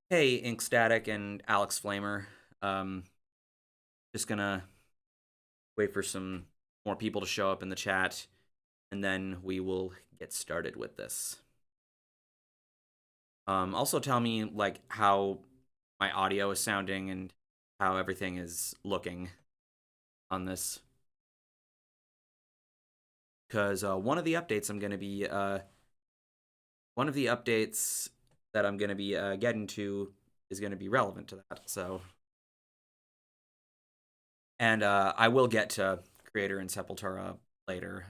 Hey, Inkstatic and Alex Flamer. Um, just gonna wait for some more people to show up in the chat, and then we will get started with this. Also tell me like how my audio is sounding and how everything is looking on this, because one of the updates that I'm gonna be getting to is gonna be relevant to that. So, and I will get to Creator and Sepultura later.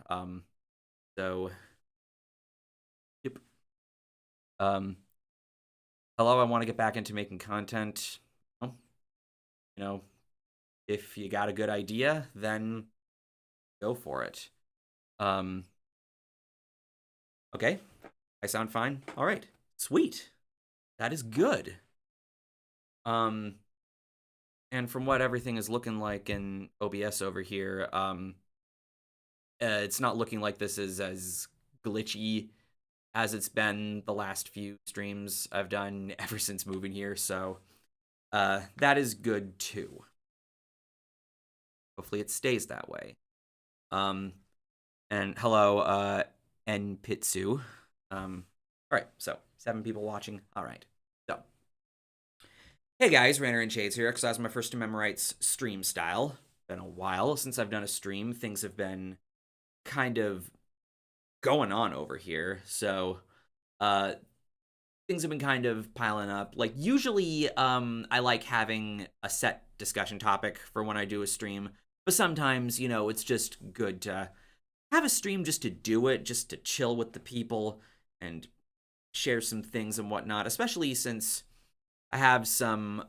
So, yep. Um, Hello, I want to get back into making content. Well, You know, if you got a good idea, then go for it. Um, okay, I sound fine. All right, sweet. That is good. Um, and from what everything is looking like in OBS over here, it's not looking like this is as glitchy as it's been the last few streams I've done ever since moving here. So, that is good too. Hopefully, it stays that way. Um, and hello, Npitsu. All right, so 7 people watching. All right, so hey guys, RanterInShades here. Because that's my first to memorize stream style. Been a while since I've done a stream. Things have been kind of going on over here, so uh, things have been kind of piling up. Like usually, I like having a set discussion topic for when I do a stream, but sometimes it's just good to have a stream just to do it, just to chill with the people and share some things and whatnot, especially since I have some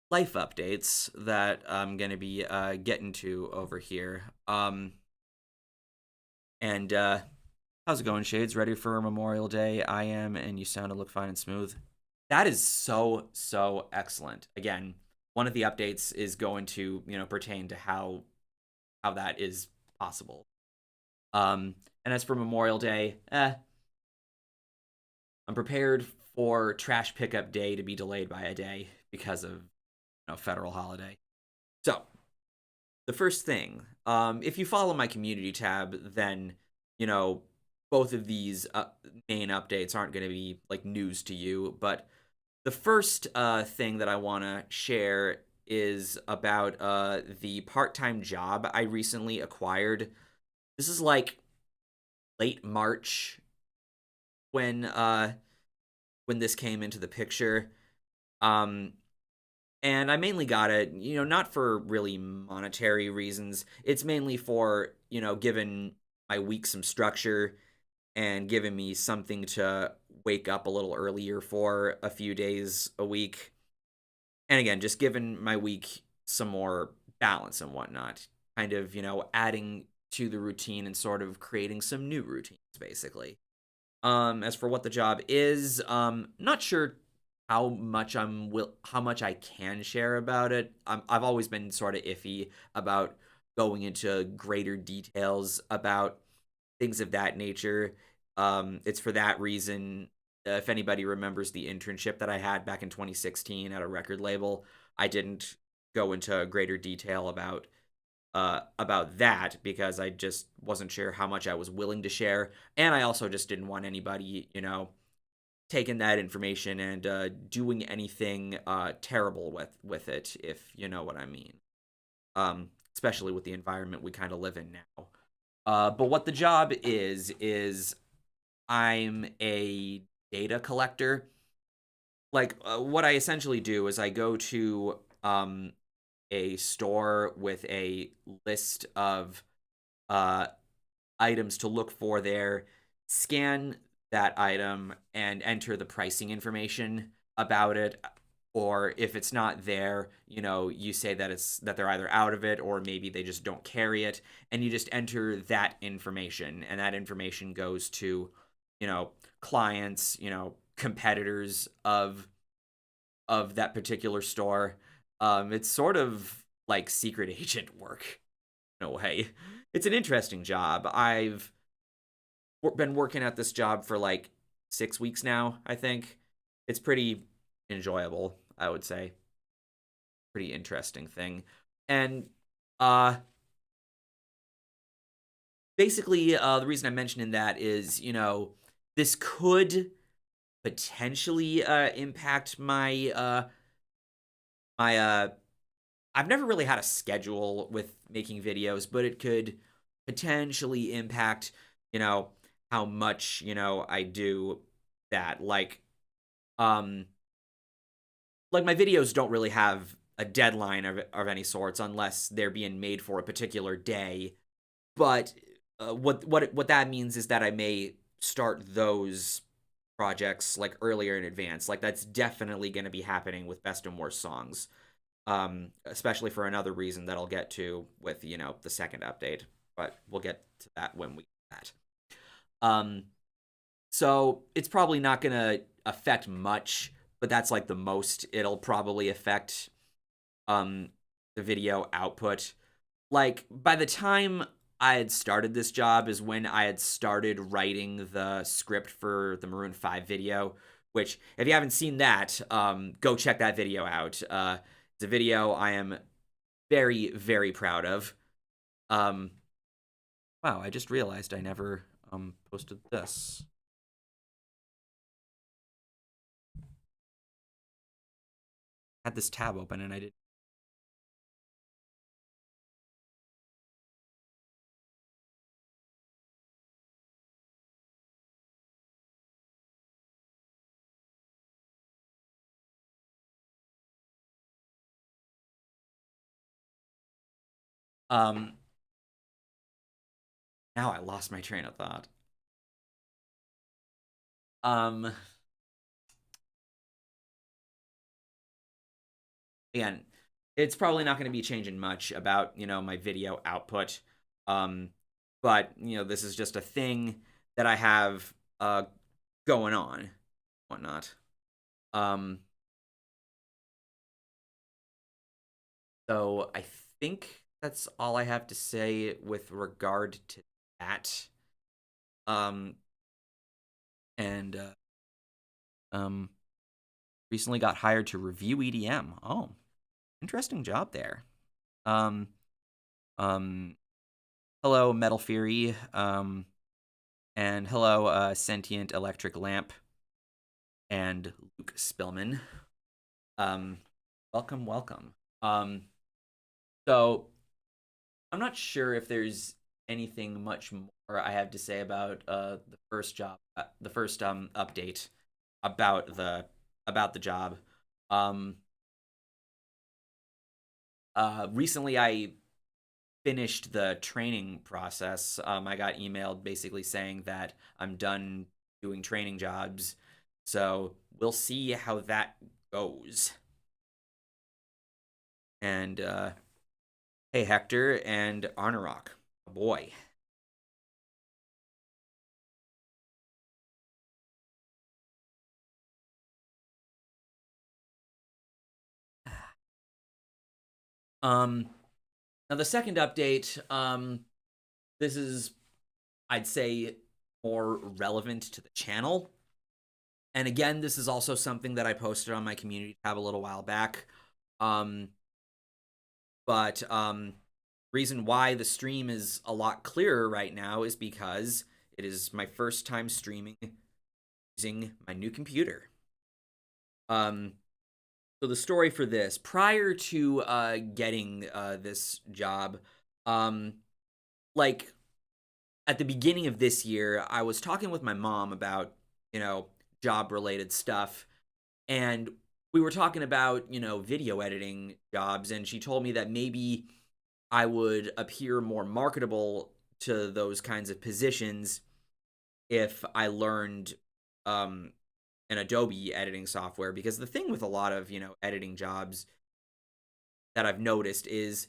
life updates that I'm going to be getting to over here. And how's it going, Shades? Ready for Memorial Day? I am, and you sound and look fine and smooth. That is so excellent. Again, one of the updates is going to pertain to how that is possible. And as for Memorial Day, I'm prepared for trash pickup day to be delayed by a day because of federal holiday. So the first thing, if you follow my community tab, then you know both of these main updates aren't going to be like news to you. But the first thing that I want to share is about the part-time job I recently acquired. This is like late March when this came into the picture. Um, and I mainly got it, not for really monetary reasons. It's mainly for, giving my week some structure and giving me something to wake up a little earlier for a few days a week. And again, just giving my week some more balance and whatnot. Kind of, adding to the routine and sort of creating some new routines, basically. As for what the job is, not sure how much I can share about it. I've always been sort of iffy about going into greater details about things of that nature. It's for that reason. If anybody remembers the internship that I had back in 2016 at a record label, I didn't go into greater detail about that because I just wasn't sure how much I was willing to share, and I also just didn't want anybody, taking that information and doing anything terrible with it, if you know what I mean. Especially with the environment we kind of live in now. But what the job is I'm a data collector. Like what I essentially do is I go to a store with a list of uh, items to look for there, scan that item, and enter the pricing information about it. Or if it's not there, you say that they're either out of it or maybe they just don't carry it, and you just enter that information, and that information goes to, clients, competitors of that particular store. It's sort of like secret agent work in a way. It's an interesting job. I've been working at this job for like 6 weeks now, I think. It's pretty enjoyable, I would say. Pretty interesting thing. And uh basically the reason I'm mentioning that is, this could potentially impact my I've never really had a schedule with making videos, but it could potentially impact, you know, how much, I do that. Um like my videos don't really have a deadline of any sorts unless they're being made for a particular day. But what that means is that I may start those projects like earlier in advance. Like that's definitely going to be happening with best and worst songs. Especially for another reason that I'll get to with, the second update, but we'll get to that when we get that. So it's probably not going to affect much, but that's like the most it'll probably affect um the video output. Like by the time I had started this job is when I had started writing the script for the Maroon 5 video, which if you haven't seen that, go check that video out. It's a video I am very, very proud of. Um, wow, I just realized I never posted this. I had this tab open and I did. Um, Now I lost my train of thought. Um, Again, it's probably not going to be changing much about, my video output. Um, but, this is just a thing that I have going on, whatnot. Um, so I think that's all I have to say with regard to that. Um, and um, Recently got hired to review EDM. Oh, interesting job there. Um, um, Hello, Metal Fury. And hello, Sentient Electric Lamp and Luke Spillman. Um, Welcome, welcome. So I'm not sure if there's anything much more I have to say about the first job, the first update about the job. Um, Recently I finished the training process. I got emailed basically saying that I'm done doing training jobs. So we'll see how that goes. And hey, Hector and Arnarok, boy. Um, Now the second update, this is, I'd say, more relevant to the channel. And again, this is also something that I posted on my community tab a little while back. Um, but Reason why the stream is a lot clearer right now is because it is my first time streaming using my new computer. Um, so the story for this, prior to getting this job, um, like at the beginning of this year, I was talking with my mom about, job related stuff. And we were talking about, video editing jobs. And she told me that maybe I would appear more marketable to those kinds of positions if I learned um, an Adobe editing software. Because the thing with a lot of, editing jobs that I've noticed is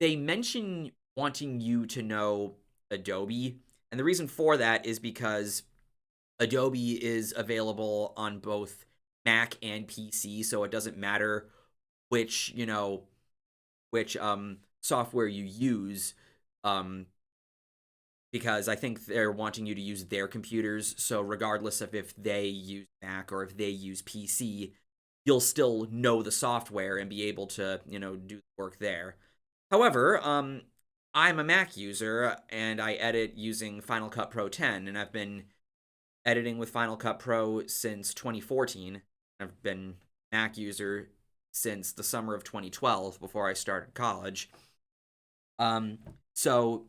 they mention wanting you to know Adobe. And the reason for that is because Adobe is available on both Mac and PC, so it doesn't matter which, which software you use, um because I think they're wanting you to use their computers, so regardless of if they use Mac or if they use PC, you'll still know the software and be able to, do the work there. However, I'm a Mac user and I edit using Final Cut Pro 10, and I've been editing with Final Cut Pro since 2014. I've been Mac user since the summer of 2012 before I started college. Um, so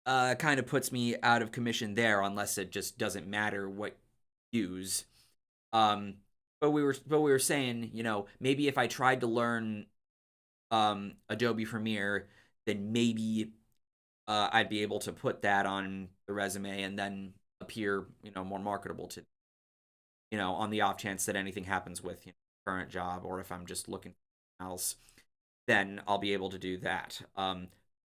kind of puts me out of commission there unless it just doesn't matter what you use. Um, but we were saying, maybe if I tried to learn Adobe Premiere, then maybe I'd be able to put that on the resume and then appear, more marketable to, on the off chance that anything happens with current job, or if I'm just looking for something else, then I'll be able to do that.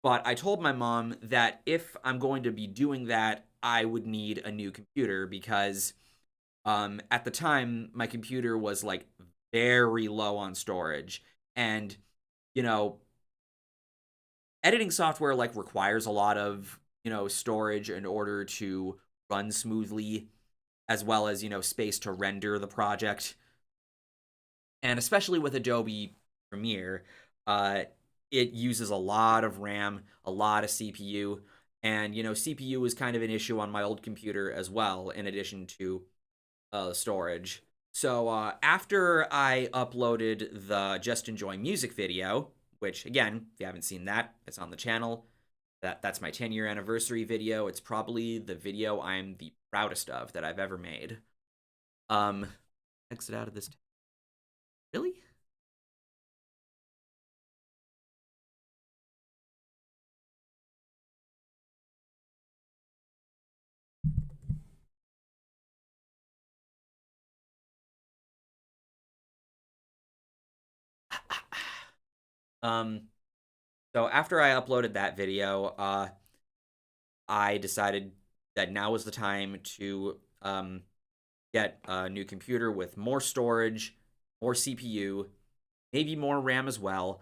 But I told my mom that if I'm going to be doing that, I would need a new computer because at the time my computer was like very low on storage, and you know editing software like requires a lot of storage in order to run smoothly, as well as space to render the project. And especially with Adobe Premiere, uh, it uses a lot of RAM, a lot of CPU, and CPU is kind of an issue on my old computer as well, in addition to storage. So after I uploaded the Just Enjoy Music video, which again, if you haven't seen that, it's on the channel. That's my 10-year anniversary video. It's probably the video I'm the proudest of that I've ever made. Exit out of this. Really? Um, so after I uploaded that video, I decided that now was the time to get a new computer with more storage, more CPU, maybe more RAM as well.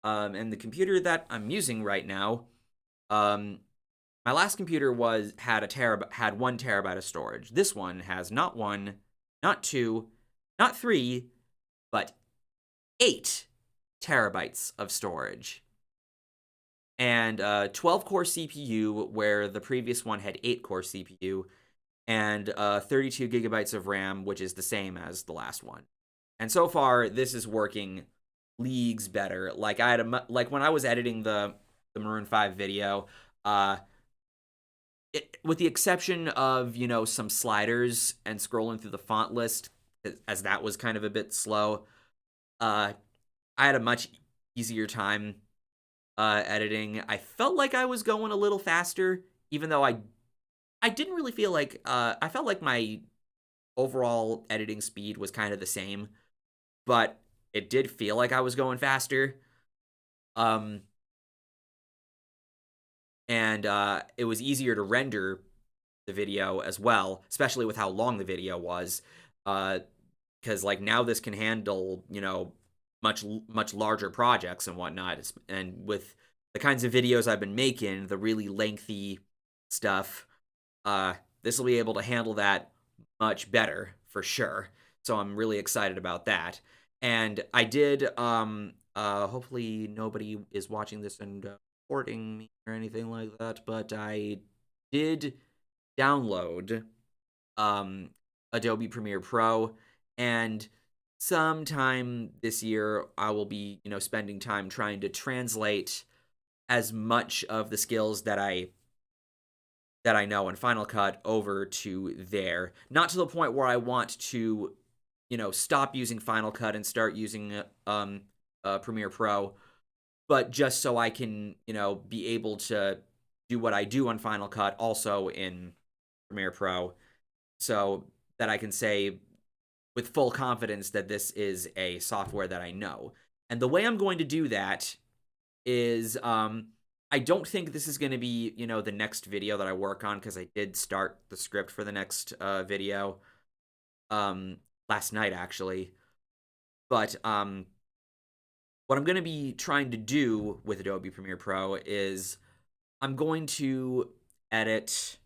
And the computer that I'm using right now, um, my last computer had 1 terabyte of storage. This one has not one, not two, not three, but 8 terabytes of storage. And 12-core CPU, where the previous one had 8-core CPU, and 32 gigabytes of RAM, which is the same as the last one. And so far, this is working leagues better. Like like when I was editing the Maroon 5 video, with the exception of some sliders and scrolling through the font list, as that was kind of a bit slow, I had a much easier time editing. I felt like I was going a little faster, even though I didn't really feel like I felt like my overall editing speed was kind of the same, but it did feel like I was going faster. Um, and it was easier to render the video as well, especially with how long the video was. Because like now this can handle much larger projects and whatnot, and with the kinds of videos I've been making, the really lengthy stuff, this will be able to handle that much better for sure. So I'm really excited about that. And I did hopefully nobody is watching this and reporting me or anything like that, but I did download um Adobe Premiere Pro, and sometime this year I will be, spending time trying to translate as much of the skills that I know in Final Cut over to there. Not to the point where I want to, stop using Final Cut and start using Premiere Pro, but just so I can, be able to do what I do on Final Cut also in Premiere Pro, so that I can say with full confidence that this is a software that I know. And the way I'm going to do that is I don't think this is going to be, the next video that I work on, because I did start the script for the next video last night, actually. But what I'm going to be trying to do with Adobe Premiere Pro is I'm going to edit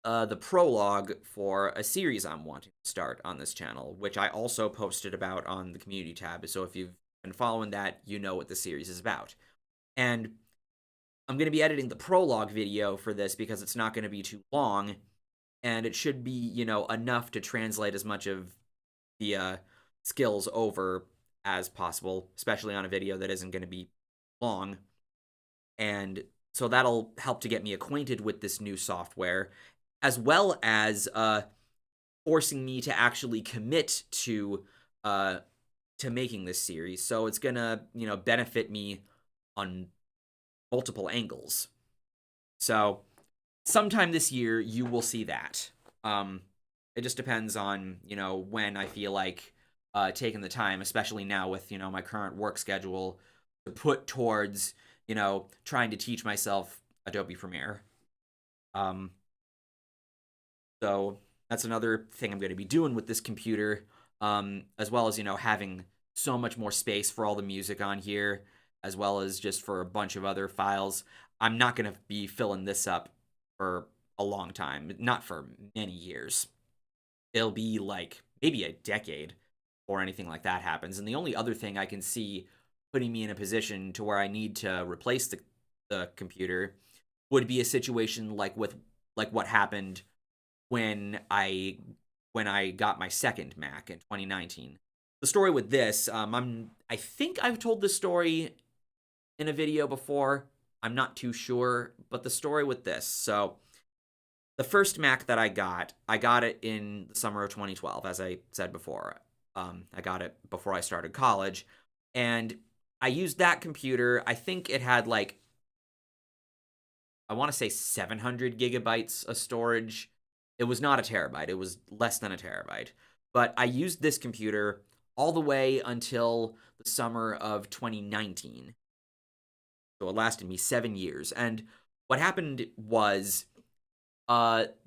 the prologue for a series I'm wanting to start on this channel, which I also posted about on the community tab. So if you've been following that, you know what the series is about. And I'm going to be editing the prologue video for this because it's not going to be too long, and it should be, enough to translate as much of the skills over as possible, especially on a video that isn't going to be long. And so that'll help to get me acquainted with this new software, as well as forcing me to actually commit to making this series. So it's gonna, benefit me on multiple angles. So sometime this year you will see that. It just depends on, when I feel like taking the time, especially now with, my current work schedule, to put towards, trying to teach myself Adobe Premiere. Um, so that's another thing I'm going to be doing with this computer, as well as, having so much more space for all the music on here, as well as just for a bunch of other files. I'm not going to be filling this up for a long time, not for many years. It'll be like maybe a decade before anything like that happens. And the only other thing I can see putting me in a position to where I need to replace the computer would be a situation like what happened when I got my second Mac in 2019. The story with this, I think I've told this story in a video before. I'm not too sure, but the story with this. So the first Mac that I got it in the summer of 2012, as I said before. I got it before I started college, and I used that computer. I think it had like, I want to say 700 gigabytes of storage. It was not a terabyte. It was less than a terabyte. But I used this computer all the way until the summer of 2019. So it lasted me 7 years. And what happened was, what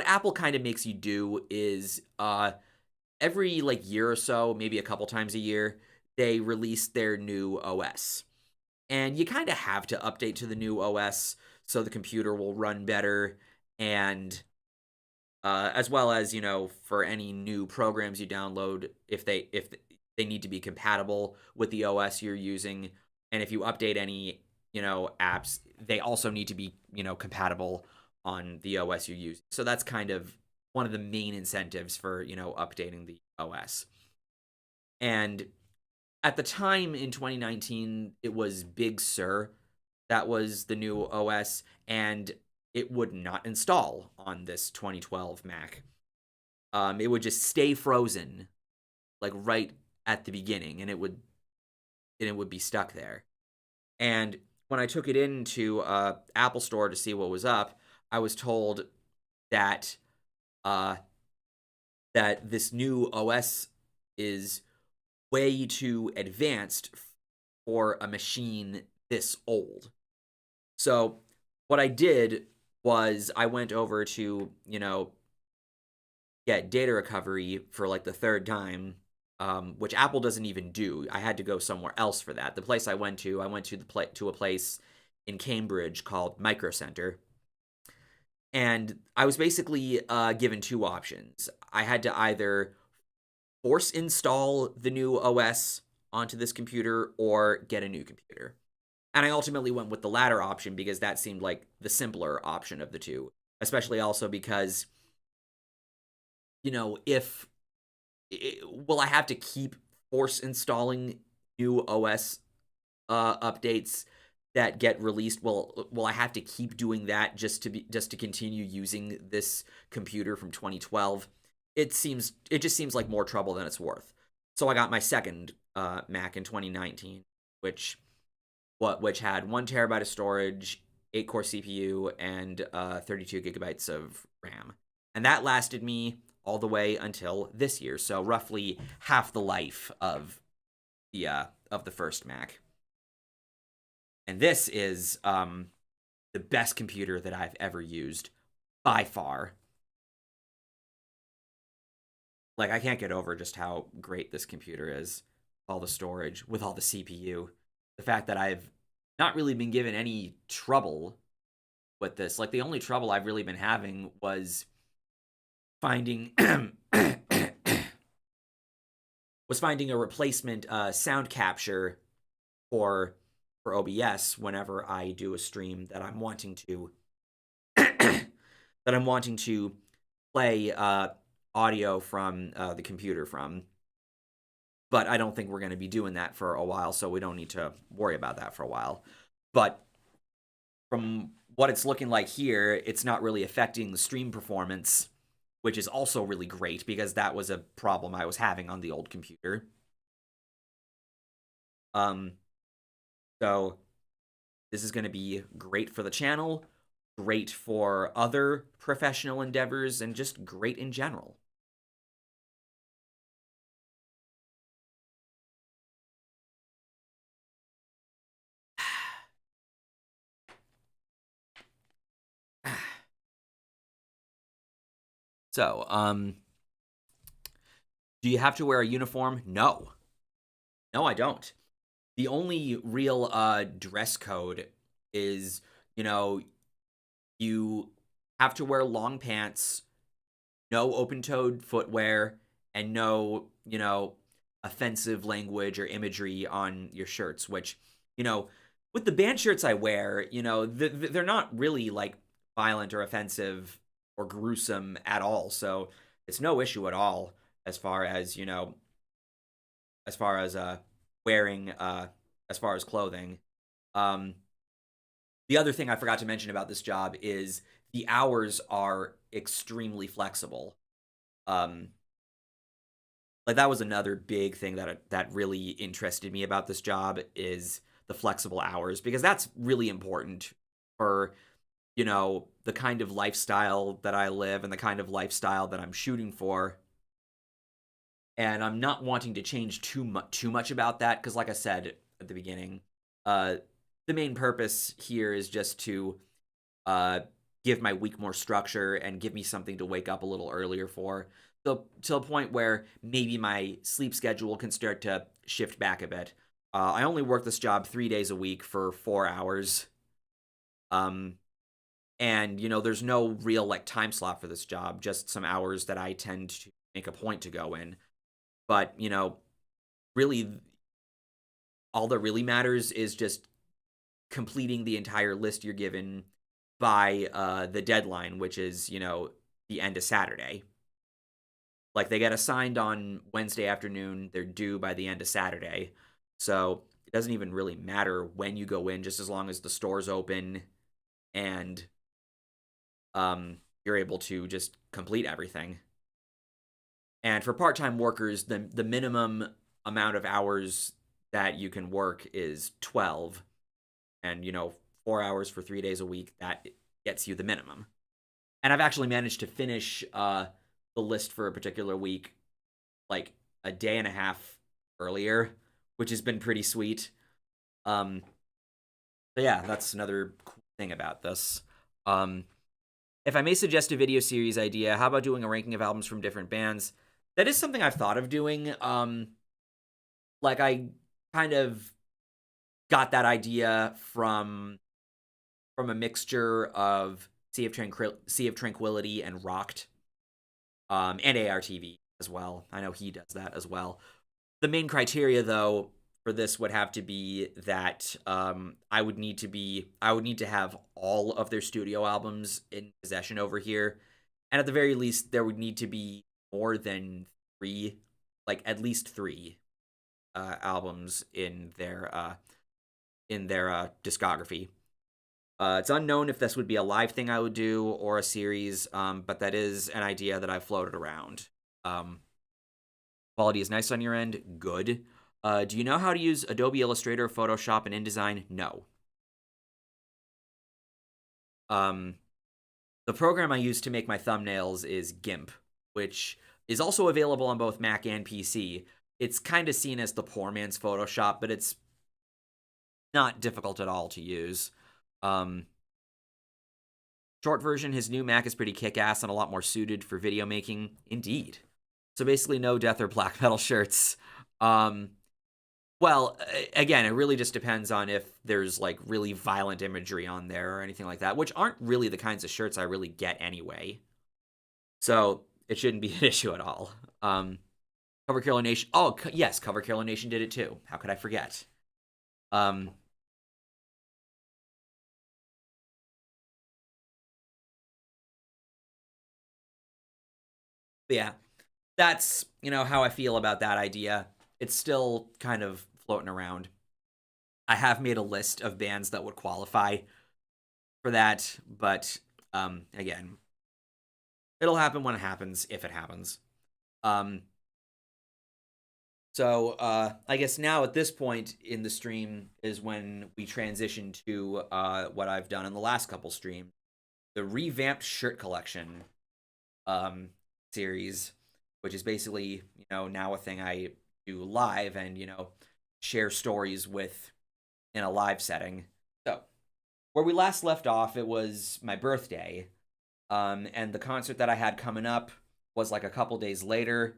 Apple kind of makes you do is, every like year or so, maybe a couple times a year, they release their new OS. And you kind of have to update to the new OS so the computer will run better, and as well as, for any new programs you download, if they need to be compatible with the OS you're using, and if you update any, apps, they also need to be, compatible on the OS you're using. So that's kind of one of the main incentives for, updating the OS. And at the time in 2019, it was Big Sur that was the new OS, and it would not install on this 2012 Mac. It would just stay frozen, like right at the beginning, and it would be stuck there. And when I took it into Apple Store to see what was up, I was told that uh, that this new OS is way too advanced for a machine this old. So what I did was I went over to, get data recovery for like the third time, which Apple doesn't even do. I had to go somewhere else for that. The place I went to to a place in Cambridge called Micro Center. And I was basically given two options. I had to either force install the new OS onto this computer or get a new computer. And I ultimately went with the latter option because that seemed like the simpler option of the two, especially also because, if will I have to keep force installing new OS updates that get released? Will I have to keep doing that just to continue using this computer from 2012? It just seems like more trouble than it's worth. So I got my second Mac in 2019, which had 1 terabyte of storage, 8-core CPU, and 32 gigabytes of RAM. And that lasted me all the way until this year, so roughly half the life of the first Mac. And this is the best computer that I've ever used, by far. Like, I can't get over just how great this computer is. All the storage, with all the CPU. The fact that I've not really been given any trouble with this. Like, the only trouble I've really been having was finding was finding a replacement sound capture for OBS whenever I do a stream that I'm wanting to that I'm wanting to play audio from the computer from. But I don't think we're going to be doing that for a while, so we don't need to worry about that for a while. But from what it's looking like here, it's not really affecting the stream performance, which is also really great because that was a problem I was having on the old computer. So this is going to be great for the channel, great for other professional endeavors, and just great in general. So, do you have to wear a uniform? No. No, I don't. The only real dress code is, you have to wear long pants, no open-toed footwear, and no, offensive language or imagery on your shirts, which, with the band shirts I wear, they're not really like violent or offensive or gruesome at all. So it's no issue at all as far as, as far as wearing as far as clothing. The other thing I forgot to mention about this job is the hours are extremely flexible. Like, that was another big thing that really interested me about this job, is the flexible hours, because that's really important for, the kind of lifestyle that I live and the kind of lifestyle that I'm shooting for. And I'm not wanting to change too much about that, because like I said at the beginning, the main purpose here is just to give my week more structure and give me something to wake up a little earlier for. So, to a point where maybe my sleep schedule can start to shift back a bit. I only work this job 3 days a week for 4 hours. And, there's no real, like, time slot for this job, just some hours that I tend to make a point to go in. But, really, all that really matters is just completing the entire list you're given by the deadline, which is, the end of Saturday. Like, they get assigned on Wednesday afternoon, they're due by the end of Saturday. So it doesn't even really matter when you go in, just as long as the store's open and you're able to just complete everything. And for part-time workers, the minimum amount of hours that you can work is 12. And, 4 hours for 3 days a week, that gets you the minimum. And I've actually managed to finish the list for a particular week like a day and a half earlier, which has been pretty sweet. So yeah, that's another cool thing about this. If I may suggest a video series idea, how about doing a ranking of albums from different bands? That is something I've thought of doing. Like, I kind of got that idea from a mixture of Sea of Tranquility and Rocked, and ARTV as well. I know he does that as well. The main criteria, though, for this would have to be that I would need to have all of their studio albums in possession over here, and at the very least, there would need to be more than 3, like at least 3 albums in their discography. It's unknown if this would be a live thing I would do or a series, but that is an idea that I've floated around. Quality is nice on your end? Good. Do you know how to use Adobe Illustrator, Photoshop, and InDesign? No. The program I use to make my thumbnails is GIMP, which is also available on both Mac and PC. It's kind of seen as the poor man's Photoshop, but it's not difficult at all to use. Short version, his new Mac is pretty kick-ass and a lot more suited for video making. Indeed. So basically no death or black metal shirts. Well, Well, again, it really just depends on if there's like really violent imagery on there or anything like that, which aren't really the kinds of shirts I really get anyway. So it shouldn't be an issue at all. Cover Killer Nation. Oh, yes, Cover Killer Nation did it too. How could I forget? Um, yeah, that's how I feel about that idea. It's still kind of floating around. I have made a list of bands that would qualify for that, but again, it'll happen when it happens, if it happens. Um, so I guess now at this point in the stream is when we transition to what I've done in the last couple streams, the revamped shirt collection um, series, which is basically now a thing I do live and share stories with in a live setting. So where we last left off, it was my birthday, and the concert that I had coming up was like a couple days later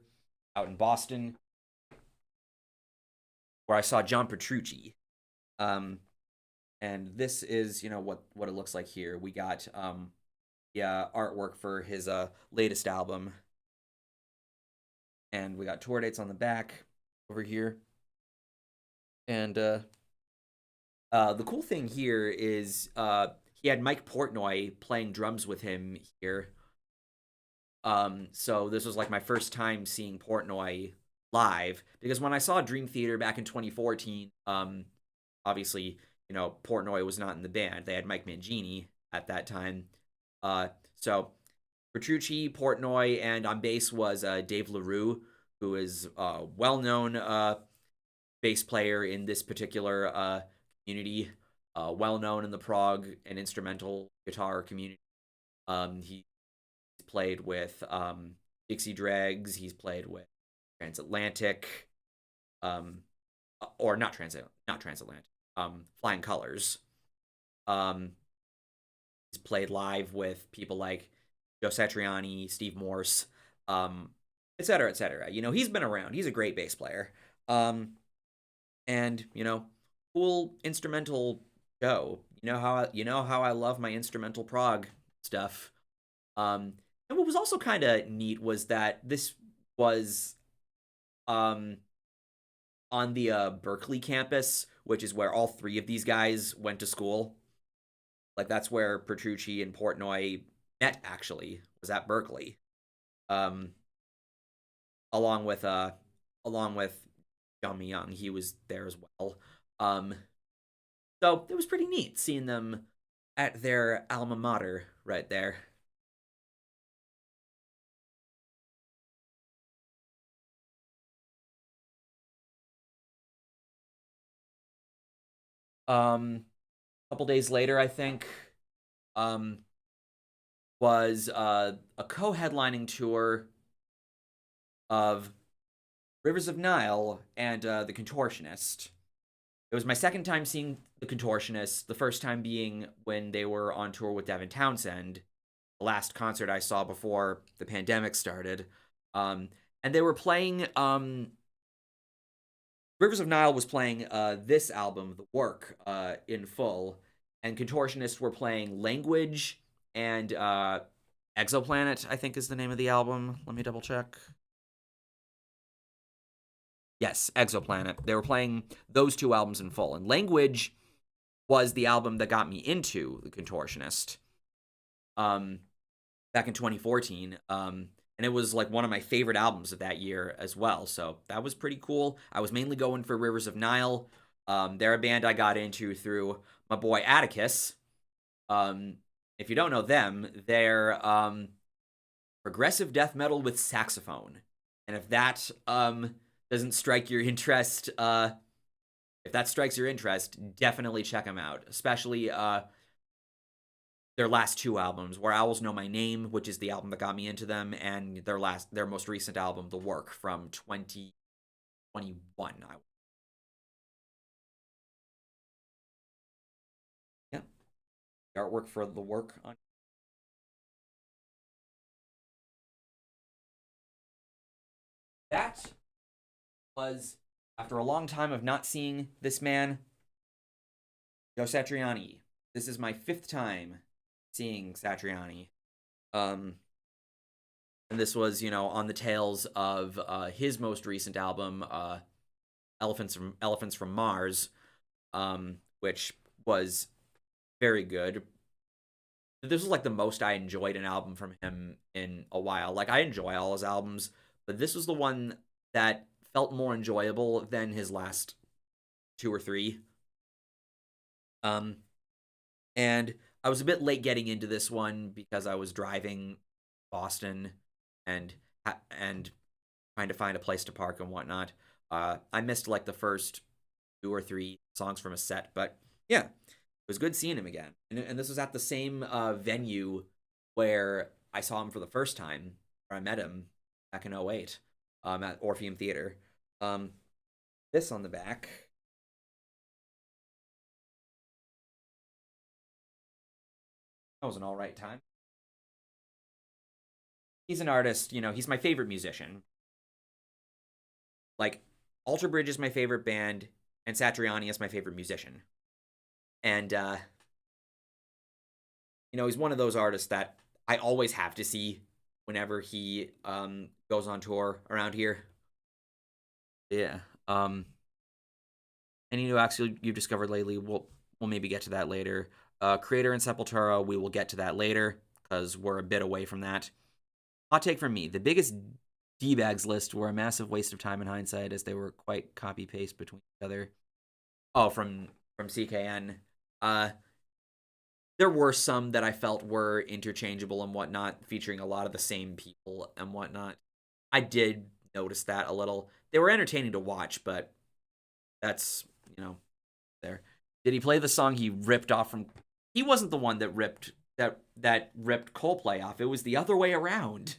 out in Boston, where I saw John Petrucci. Um, and this is what it looks like here. We got yeah, artwork for his latest album, and we got tour dates on the back over here. And the cool thing here is he had Mike Portnoy playing drums with him here. So this was like my first time seeing Portnoy live, because when I saw Dream Theater back in 2014, obviously Portnoy was not in the band. They had Mike Mangini at that time. So Petrucci, Portnoy, and on bass was Dave LaRue, who is a well-known bass player in this particular community, well known in the prog and instrumental guitar community. He played with Dixie Dregs. He's played with Transatlantic, um, or not Transatlantic. Flying Colors. Um, he's played live with people like Joe Satriani, Steve Morse, et cetera, et cetera. He's been around. He's a great bass player. Um, and cool instrumental show. You know how I love my instrumental prog stuff. And what was also kind of neat was that this was um on the Berkeley campus, which is where all three of these guys went to school. Like that's where Petrucci and Portnoy met. Actually, was at Berkeley. Um, along with John Young, he was there as well. Um, so it was pretty neat seeing them at their alma mater right there. A couple days later, I think, um, was a co-headlining tour of Rivers of Nile and The Contortionist. It was my second time seeing The Contortionist, the first time being when they were on tour with Devin Townsend, the last concert I saw before the pandemic started. Um, and they were playing Rivers of Nile was playing this album, The Work, in full, and Contortionists were playing Language and Exoplanet, I think is the name of the album. Let me double check. Yes, Exoplanet. They were playing those two albums in full, and Language was the album that got me into The Contortionist. Um, back in 2014. And it was like one of my favorite albums of that year as well. So that was pretty cool. I was mainly going for Rivers of Nile. They're a band I got into through my boy Atticus. Um, if you don't know them, they're progressive death metal with saxophone. And if that doesn't strike your interest, if that strikes your interest, definitely check them out. Especially their last two albums, Where Owls Know My Name, which is the album that got me into them, and their most recent album, The Work, from 2021. Yeah, the artwork for The Work on that was After a long time of not seeing this man, Joe Satriani. This is my 5th time seeing Satriani. Um, and this was, on the tails of his most recent album, Elephants from Mars, which was very good. This was like the most I enjoyed an album from him in a while. Like, I enjoy all his albums, but this was the one that felt more enjoyable than his last two or three. Um, and I was a bit late getting into this one because I was driving Boston and and trying to find a place to park and whatnot. I missed like the first two or three songs from a set, but yeah, it was good seeing him again. And this was at the same venue where I saw him for the first time, where I met him back in '08, at Orpheum Theater. Um, this on the back. That was an all right time. He's an artist, he's my favorite musician. Like, Alter Bridge is my favorite band, and Satriani is my favorite musician. And he's one of those artists that I always have to see whenever he goes on tour around here. Yeah. Any new acts you've discovered lately? We'll maybe get to that later. Creator and Sepultura, we will get to that later because we're a bit away from that. Hot take from me: the biggest D-bags list were a massive waste of time in hindsight, as they were quite copy paste between each other. Oh, from CKN. There were some that I felt were interchangeable and whatnot, featuring a lot of the same people and whatnot. I did notice that a little. They were entertaining to watch, but that's, there. Did he play the song he ripped off from? He wasn't the one that ripped Coldplay off. It was the other way around.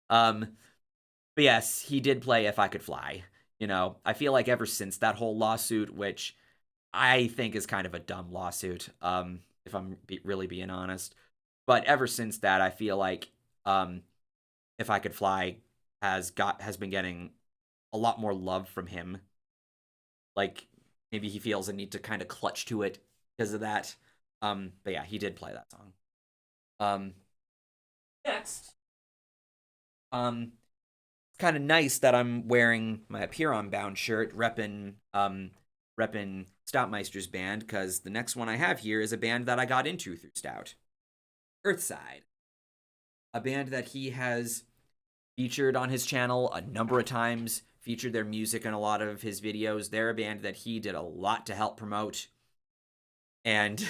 But yes, he did play If I Could Fly. I feel like ever since that whole lawsuit, which I think is kind of a dumb lawsuit, if I'm really being honest. But ever since that, I feel like If I Could Fly has been getting a lot more love from him. Like, maybe he feels a need to kind of clutch to it because of that. But yeah, he did play that song. Next. It's kind of nice that I'm wearing my Appear on Bound shirt, reppin' Stoutmeister's band, because the next one I have here is a band that I got into through Stout. Earthside. A band that he has featured on his channel a number of times, featured their music in a lot of his videos. They're a band that he did a lot to help promote, and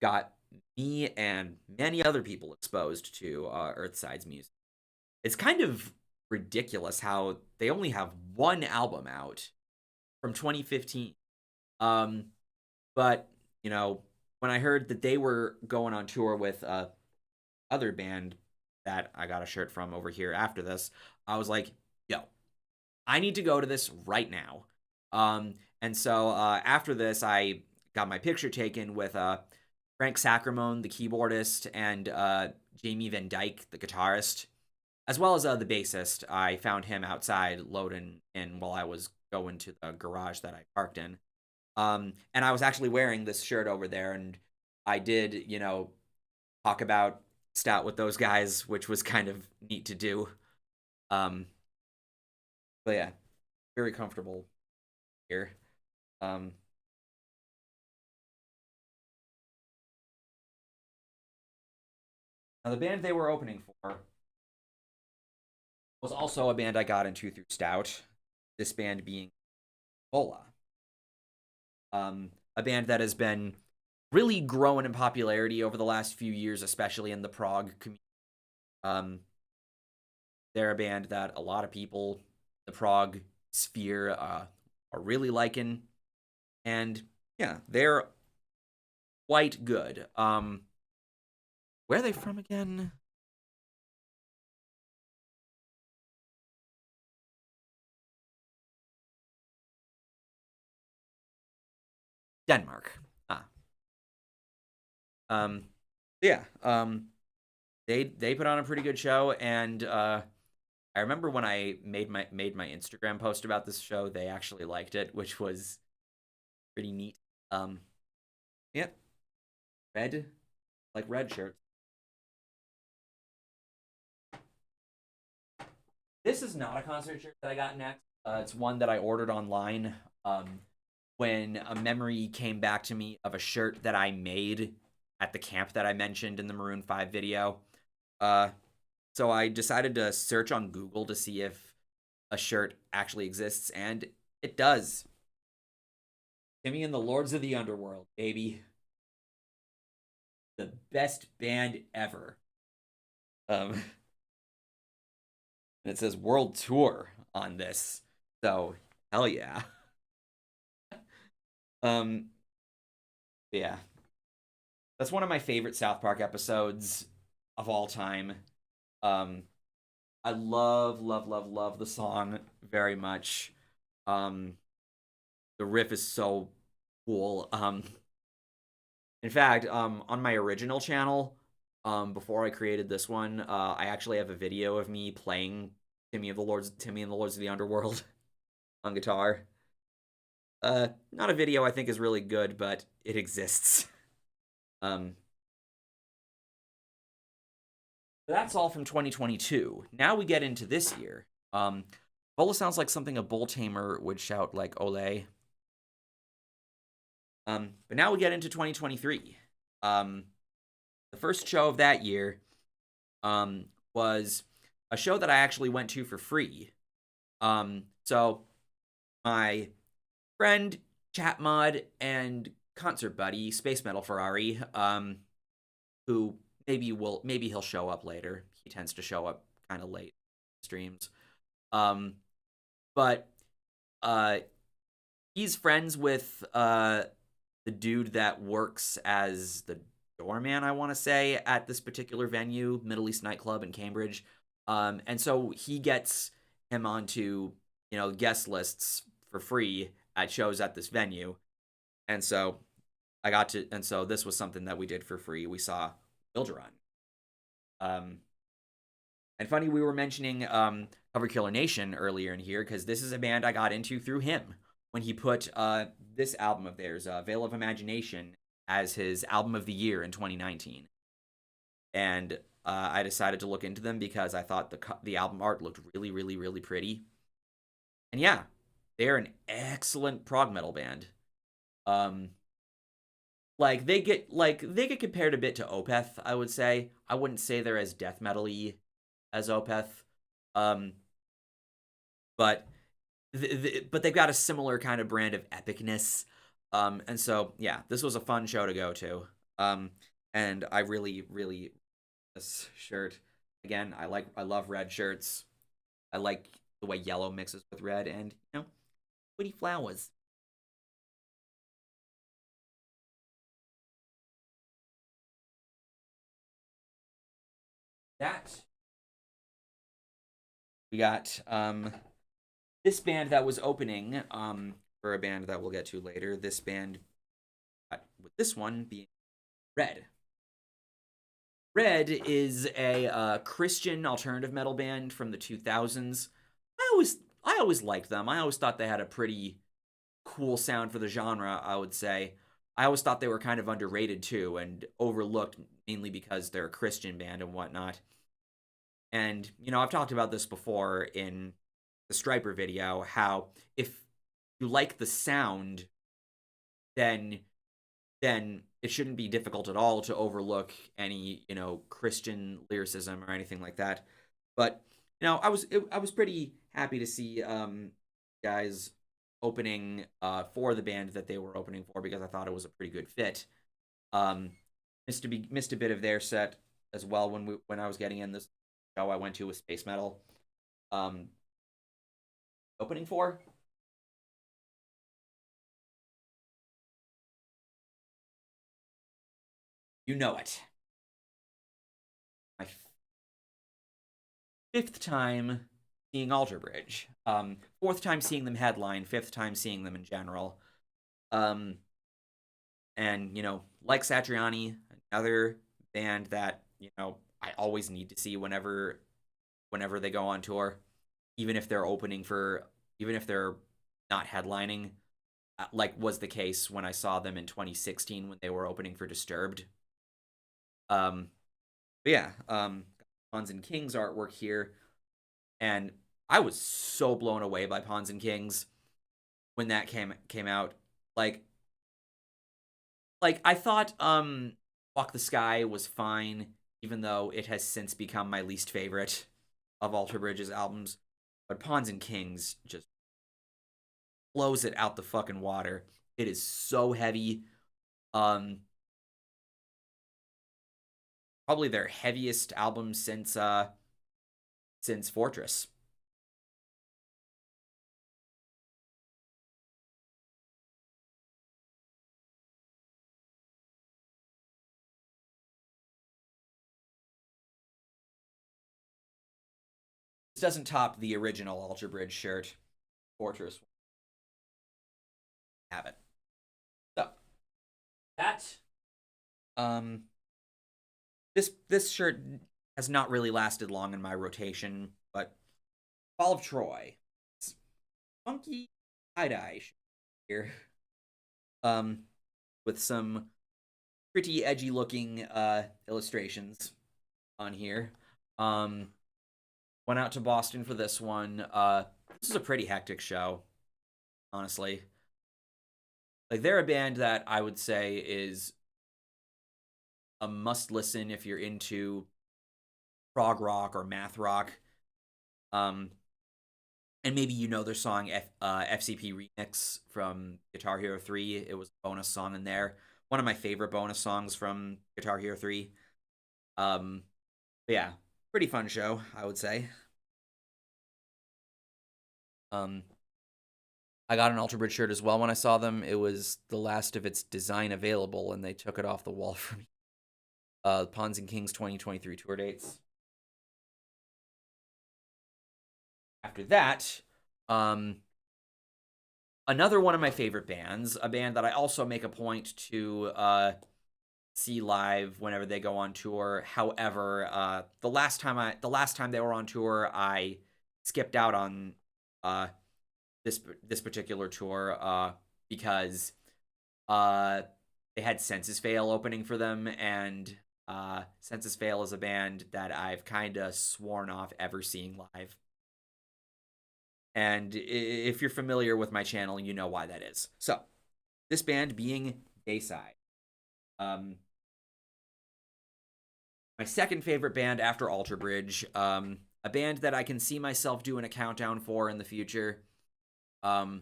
got me and many other people exposed to Earthside's music. It's kind of ridiculous how they only have one album out from 2015. But, when I heard that they were going on tour with other band that I got a shirt from over here after this, I was like, yo, I need to go to this right now. And so after this, I got my picture taken with Frank Sacramone, the keyboardist, and Jamie Van Dyke, the guitarist, as well as the bassist. I found him outside loading in while I was going to the garage that I parked in. And I was actually wearing this shirt over there, and I did, talk about Stout with those guys, which was kind of neat to do. But yeah, very comfortable here. Now the band they were opening for was also a band I got into through Stout. This band being Bola, a band that has been really growing in popularity over the last few years, especially in the prog community. They're a band that a lot of people, the prog sphere, are really liking, and yeah, they're quite good. Where are they from again? Denmark. Um, yeah. They put on a pretty good show, and I remember when I made my Instagram post about this show, they actually liked it, which was pretty neat. Um, yeah, red, like red shirts. This is not a concert shirt that I got next. It's one that I ordered online. When a memory came back to me of a shirt that I made at the camp that I mentioned in the Maroon 5 video. Uh, so I decided to search on Google to see if a shirt actually exists, and it does. Timmy and the Lords of the Underworld, baby. The best band ever. Um, and it says World Tour on this. So, hell yeah. Um, yeah. That's one of my favorite South Park episodes of all time. Um, I love, love, love, love the song very much. Um, the riff is so cool. In fact, on my original channel, before I created this one, I actually have a video of me playing Timmy and the Lords of the Underworld on guitar. Not a video I think is really good, but it exists. Um, that's all from 2022. Now we get into this year. Bola sounds like something a bull tamer would shout like "Ole." But now we get into 2023. The first show of that year was a show that I actually went to for free. So my friend, chat mod, and concert buddy, Space Metal Ferrari, who maybe he'll show up later. He tends to show up kind of late streams. But uh, he's friends with the dude that works as the doorman, I want to say, at this particular venue, Middle East Nightclub in Cambridge. And so he gets him onto, guest lists for free at shows at this venue. And so and so this was something that we did for free. We saw Wilderun. Um, and funny, we were mentioning Cover Killer Nation earlier in here because this is a band I got into through him when he put this album of theirs, Veil of Imagination, as his album of the year in 2019. And I decided to look into them because I thought the album art looked really, really, really pretty. And yeah, they're an excellent prog metal band. Um, they get compared a bit to Opeth, I would say. I wouldn't say they're as death metal-y as Opeth. Um, but but they've got a similar kind of brand of epicness. And so yeah, this was a fun show to go to. And I really, really this shirt. Again, I love red shirts. I like the way yellow mixes with red, and pretty flowers. That we got this band that was opening for a band that we'll get to later. This band with this one being Red. Red is a Christian alternative metal band from the 2000s. I always liked them. I always thought they had a pretty cool sound for the genre, I would say. I always thought they were kind of underrated too and overlooked mainly because they're a Christian band and whatnot. And, I've talked about this before in the Striper video, how if you like the sound, then it shouldn't be difficult at all to overlook any, Christian lyricism or anything like that. But, I was pretty happy to see guys opening for the band that they were opening for because I thought it was a pretty good fit. Um, missed a bit of their set as well when I was getting in this show I went to with Space Metal. Um, opening for you know it. My fifth time seeing Alter Bridge. Fourth time seeing them headline. Fifth time seeing them in general. Um, and like Satriani, another band that I always need to see whenever whenever they go on tour, even if they're opening for, even if they're not headlining, like was the case when I saw them in 2016 when they were opening for Disturbed. Um, but yeah, Pawns and Kings artwork here, and I was so blown away by Pawns and Kings when that came out. Like, I thought Walk the Sky was fine, even though it has since become my least favorite of Alter Bridge's albums. But Pawns and Kings just blows it out the fucking water. It is so heavy. Um, Probably their heaviest album since Fortress. This doesn't top the original Alter Bridge shirt. Fortress have it. So that um this shirt has not really lasted long in my rotation, but Fall of Troy. It's funky tie-dye here. Um with some pretty edgy looking illustrations on here. Um Went out to Boston for this one. This is a pretty hectic show, honestly. Like they're a band that I would say is a must listen if you're into prog rock or math rock. Um, and maybe you know their song FCP Remix from Guitar Hero 3. It was a bonus song in there. One of my favorite bonus songs from Guitar Hero 3. But yeah, pretty fun show, I would say. Um, I got an Alter Bridge shirt as well when I saw them. It was the last of its design available, and they took it off the wall for me. Pawns and Kings 2023 tour dates. After that, um, another one of my favorite bands, a band that I also make a point to see live whenever they go on tour. However, the last time they were on tour, I skipped out on uh, this particular tour because they had Census Fail opening for them, and Census Fail is a band that I've kind of sworn off ever seeing live. And if you're familiar with my channel, you know why that is. So, this band being Bayside. My second favorite band after Alter Bridge. A band that I can see myself doing a countdown for in the future. Um,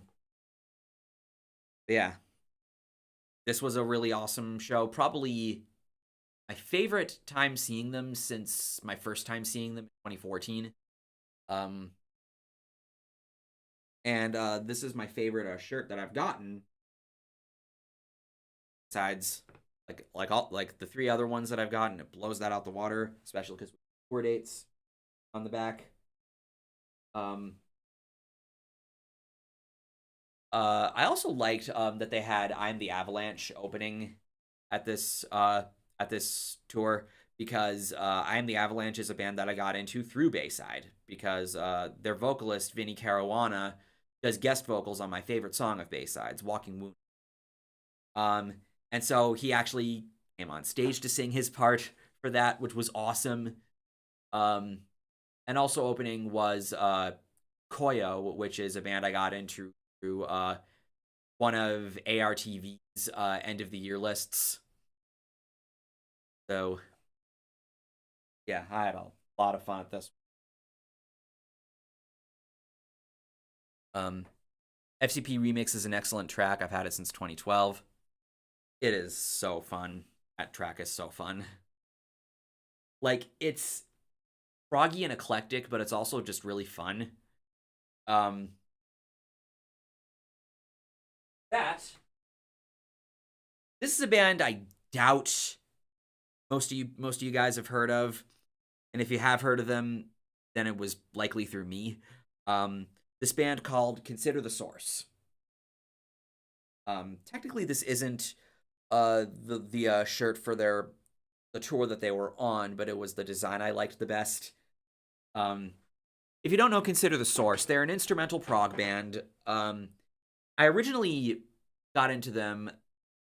yeah, this was a really awesome show. Probably my favorite time seeing them since my first time seeing them in 2014. And this is my favorite shirt that I've gotten. Besides, like the three other ones that I've gotten, it blows that out the water, especially because tour dates on the back. Um, I also liked that they had "I'm the Avalanche" opening at this tour because "I'm the Avalanche" is a band that I got into through Bayside because their vocalist Vinny Caruana does guest vocals on my favorite song of Bayside's, "Walking Wounded." Um, and so he actually came on stage to sing his part for that, which was awesome. Um, and also opening was Koyo, which is a band I got into through one of ARTV's end of the year lists. So yeah, I had a lot of fun at this. Um, FCP Remix is an excellent track. I've had it since 2012. It is so fun. That track is so fun. Like it's proggy and eclectic, but it's also just really fun. Um, that this is a band I doubt most of you guys have heard of, and if you have heard of them, then it was likely through me. Um, this band called Consider the Source. Technically, this isn't the shirt for the tour that they were on, but it was the design I liked the best. Um, if you don't know, consider the source. They're an instrumental prog band. I originally got into them.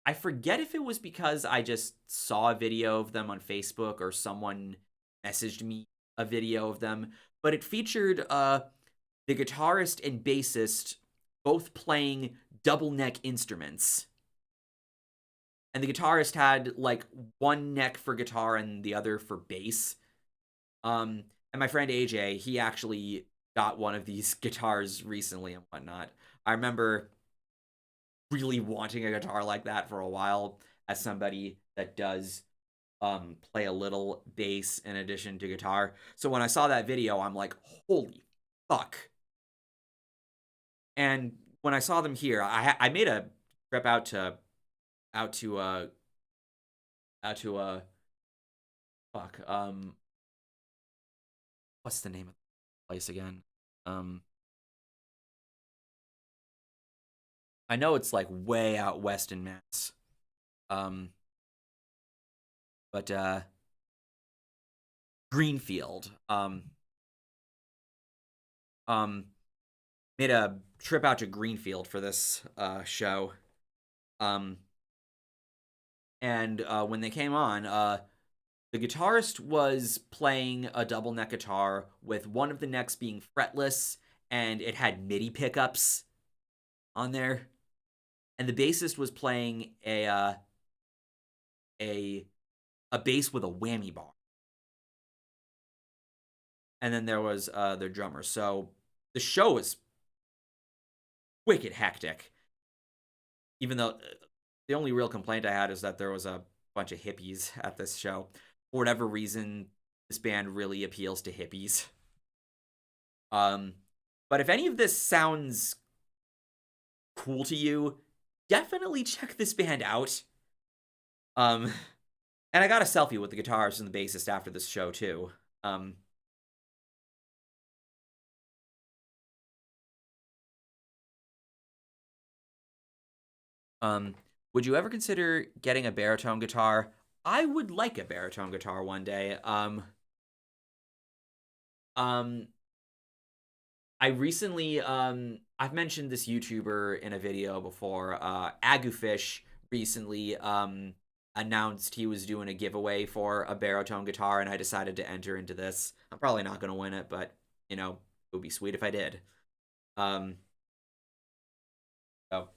I forget if it was because I just saw a video of them on Facebook or someone messaged me a video of them, but it featured the guitarist and bassist both playing double neck instruments. And the guitarist had like one neck for guitar and the other for bass. And my friend AJ, he actually got one of these guitars recently and whatnot. I remember really wanting a guitar like that for a while as somebody that does play a little bass in addition to guitar. So when I saw that video, I'm like, holy fuck. And when I saw them here, I made a trip out to out to fuck what's the name of the place again? Um I know it's like way out west in Mass. Um but Greenfield. Um Made a trip out to Greenfield for this show. Um and when they came on, the guitarist was playing a double neck guitar with one of the necks being fretless, and it had MIDI pickups on there. And the bassist was playing a a bass with a whammy bar. And then there was the drummer. So the show was wicked hectic. Even though the only real complaint I had is that there was a bunch of hippies at this show. For whatever reason, this band really appeals to hippies. Um, but if any of this sounds cool to you, definitely check this band out. Um, and I got a selfie with the guitarist and the bassist after this show too. Um, um, would you ever consider getting a baritone guitar? I would like a baritone guitar one day. Um, I recently I've mentioned this YouTuber in a video before. Agufish recently announced he was doing a giveaway for a baritone guitar, and I decided to enter into this. I'm probably not going to win it, but you know, it would be sweet if I did. Um so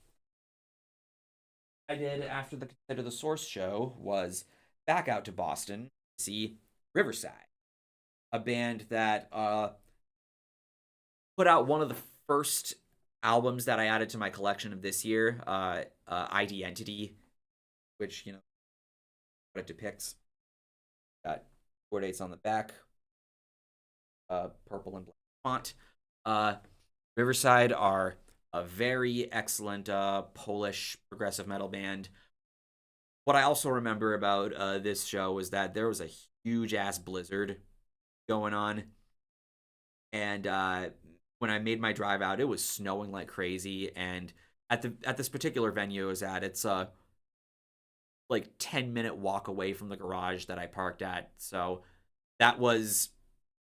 I did after the Consider the Source show was back out to Boston to see Riverside, a band that put out one of the first albums that I added to my collection of this year, ID Entity, which, you know, what it depicts. Got 4 dates on the back, purple and black font. Uh, Riverside are a very excellent Polish progressive metal band. What I also remember about this show was that there was a huge ass blizzard going on, and when I made my drive out, it was snowing like crazy. And at this particular venue I was at, it's a like 10-minute walk away from the garage that I parked at. So that was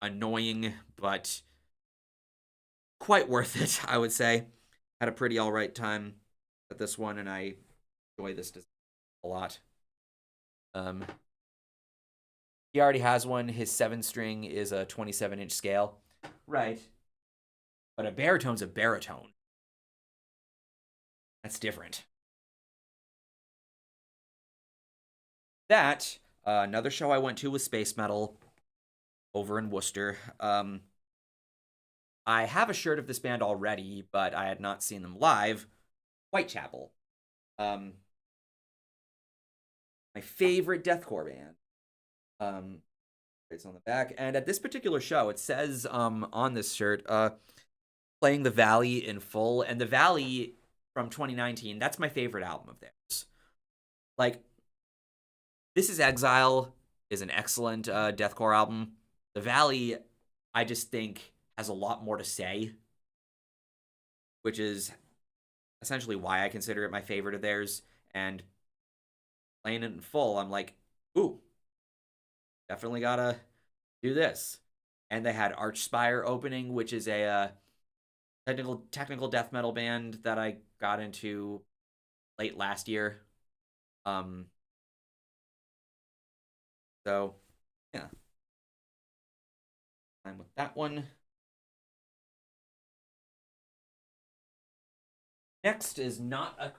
annoying, but quite worth it, I would say. Had a pretty all right time at this one, and I enjoy this a lot. Um, he already has one. His 7 string is a 27-inch scale. Right. But a baritone's a baritone. That's different. That, another show I went to was Space Metal over in Worcester. I have a shirt of this band already, but I had not seen them live. Whitechapel. Um, my favorite deathcore band. It's on the back. And at this particular show, it says on this shirt, playing The Valley in full. And The Valley from 2019, that's my favorite album of theirs. Like, This Is Exile is an excellent deathcore album. The Valley, I just think, has a lot more to say, which is essentially why I consider it my favorite of theirs. And playing it in full, I'm like, ooh, definitely gotta do this. and they had Archspire opening, which is a technical death metal band that I got into late last year. Um, so yeah, I'm with that one. Next is not a,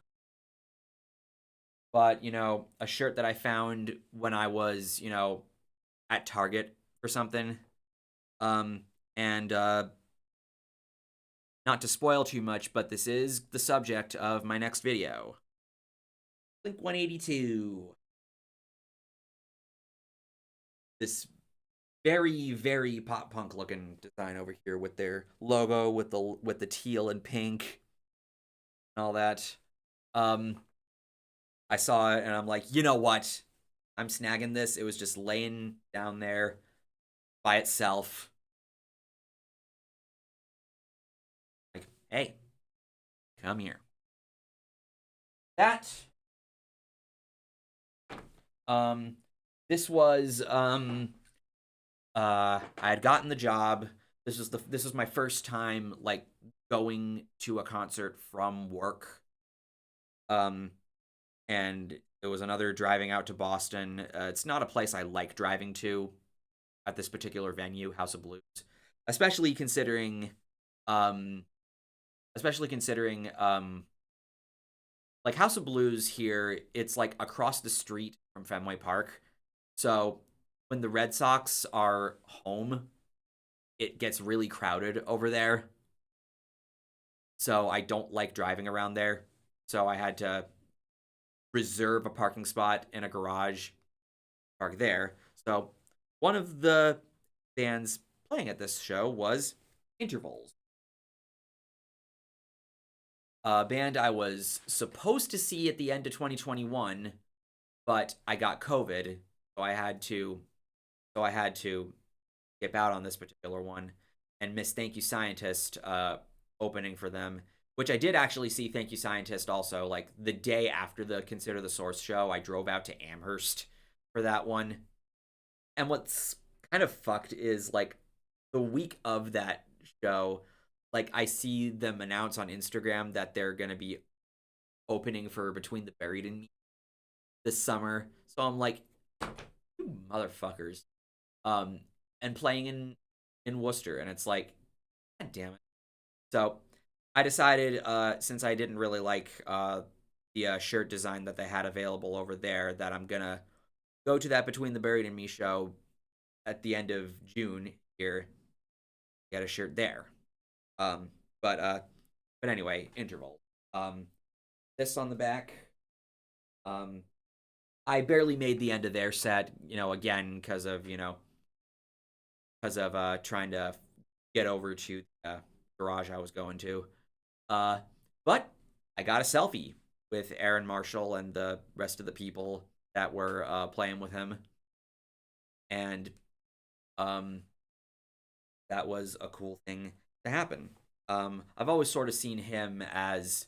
but a shirt that I found when I was at Target or something. Um, and not to spoil too much, but this is the subject of my next video. Blink 182. This very very pop punk looking design over here with their logo with the teal and pink and all that. Um, I saw it and I'm like, you know what? I'm snagging this. It was just laying down there by itself. Like, hey, come here. That um this was I had gotten the job. This was my first time like going to a concert from work. Um and it was another driving out to Boston. It's not a place I like driving to at this particular venue, House of Blues, especially considering, um, especially considering, like House of Blues here. It's like across the street from Fenway Park, so when the Red Sox are home, it gets really crowded over there. So I don't like driving around there. So I had to reserve a parking spot in a garage, park there. So one of the bands playing at this show was Intervals, a band I was supposed to see at the end of 2021, but I got COVID, so I had to skip out on this particular one and miss Thank You Scientist opening for them, which I did actually see Thank You Scientist also like the day after the Consider the Source show. I drove out to Amherst for that one. And what's kind of fucked is like the week of that show, like I see them announce on Instagram that they're gonna be opening for Between the Buried and Me this summer. So I'm like, you motherfuckers. Um, and playing in Worcester, and it's like, god damn it. So I decided, since I didn't really like the shirt design that they had available over there, that I'm gonna go to that Between the Buried and Me show at the end of June here, get a shirt there. Um, but uh, but anyway, interval. Um, this on the back. Um, I barely made the end of their set, again because of trying to get over to the garage I was going to. Uh, but I got a selfie with Aaron Marshall and the rest of the people that were playing with him, and um, that was a cool thing to happen. I've always sort of seen him as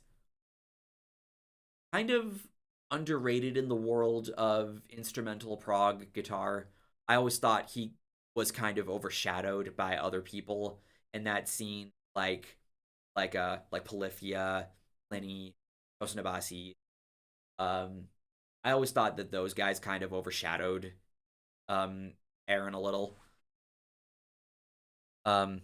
kind of underrated in the world of instrumental prog guitar. I always thought he was kind of overshadowed by other people in that scene, like Polyphia, Lenny, Osnabasi. Um, I always thought that those guys kind of overshadowed um Aaron a little. Um,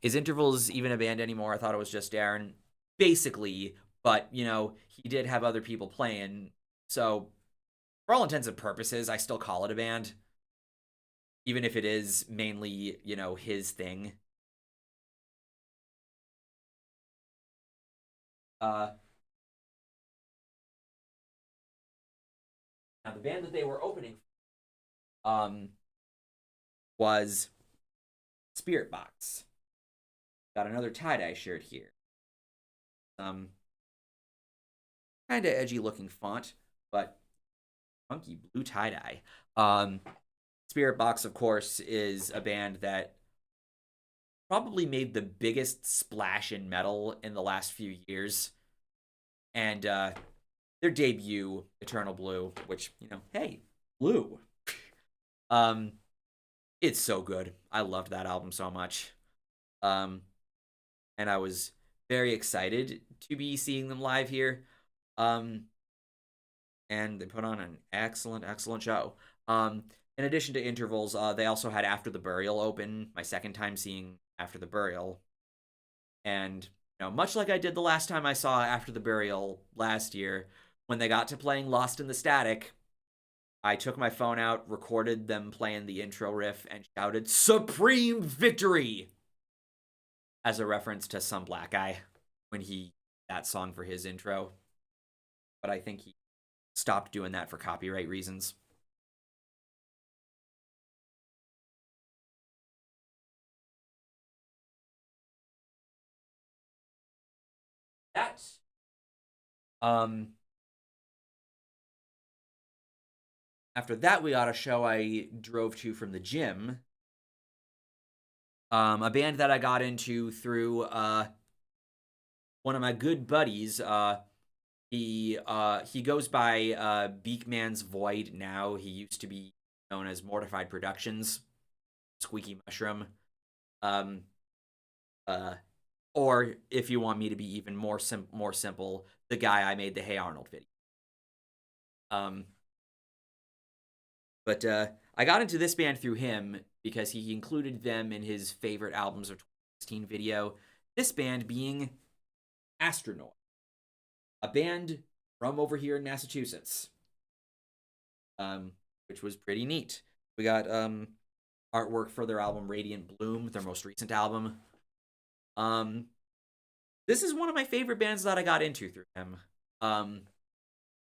is Intervals even a band anymore? I thought it was just Aaron, basically, but he did have other people playing, so for all intents and purposes, I still call it a band, even if it is mainly, his thing. Uh, Now the band that they were opening um was Spirit Box. Got another tie dye shirt here. Kind of edgy looking font, but funky blue tie dye. Spirit Box, of course, is a band that probably made the biggest splash in metal in the last few years. And their debut, Eternal Blue, which, hey, blue. Um, It's so good. I loved that album so much. Um, and I was very excited to be seeing them live here. Um, and they put on an excellent, excellent show. Um, in addition to intervals, they also had After the Burial open. My second time seeing After the Burial, and much like I did the last time I saw After the Burial last year, when they got to playing Lost in the Static, I took my phone out, recorded them playing the intro riff, and shouted "Supreme Victory" as a reference to some black guy when he that song for his intro. But I think he stopped doing that for copyright reasons. That um After that, we got a show I drove to from the gym. A band that I got into through one of my good buddies. He goes by Beakman's Void now. He used to be known as Mortified Productions, Squeaky Mushroom. Um, uh, or if you want me to be even more simple, the guy I made the Hey Arnold video. Um, but I got into this band through him because he included them in his favorite albums of 2016 video. This band being Astronaut, a band from over here in Massachusetts, which was pretty neat. We got artwork for their album Radiant Bloom, their most recent album. Um, this is one of my favorite bands that I got into through him. Um,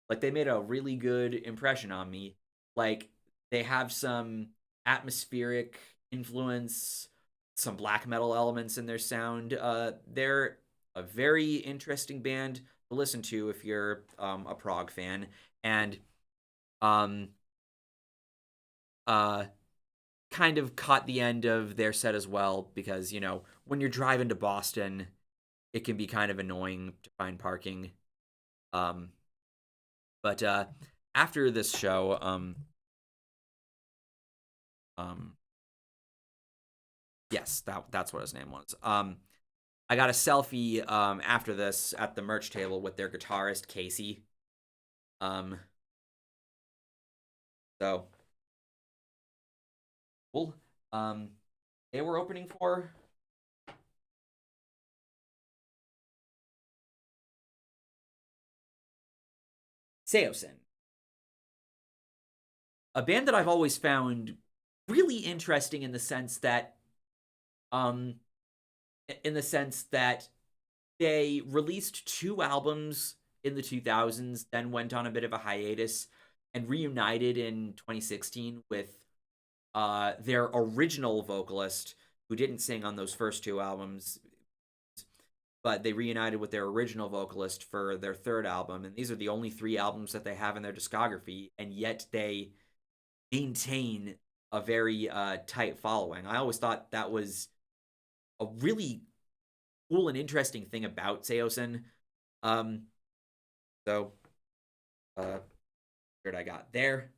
like they made a really good impression on me. Like they have some atmospheric influence, some black metal elements in their sound. They're a very interesting band to listen to if you're a prog fan, and um, uh, kind of caught the end of their set as well because when you're driving to Boston, it can be kind of annoying to find parking. Um, but after this show, um, yes, that's what his name was. I got a selfie after this at the merch table with their guitarist Casey. Um, so cool. Um, they were opening for Seosin, a band that I've always found really interesting um, in the sense that they released two albums in the 2000s, then went on a bit of a hiatus, and reunited in 2016 with their original vocalist, who didn't sing on those first two albums, but they reunited with their original vocalist for their third album. And these are the only three albums that they have in their discography, and yet they maintain a very tight following. I always thought that was a really cool and interesting thing about Seosin. Um, so, what I got there.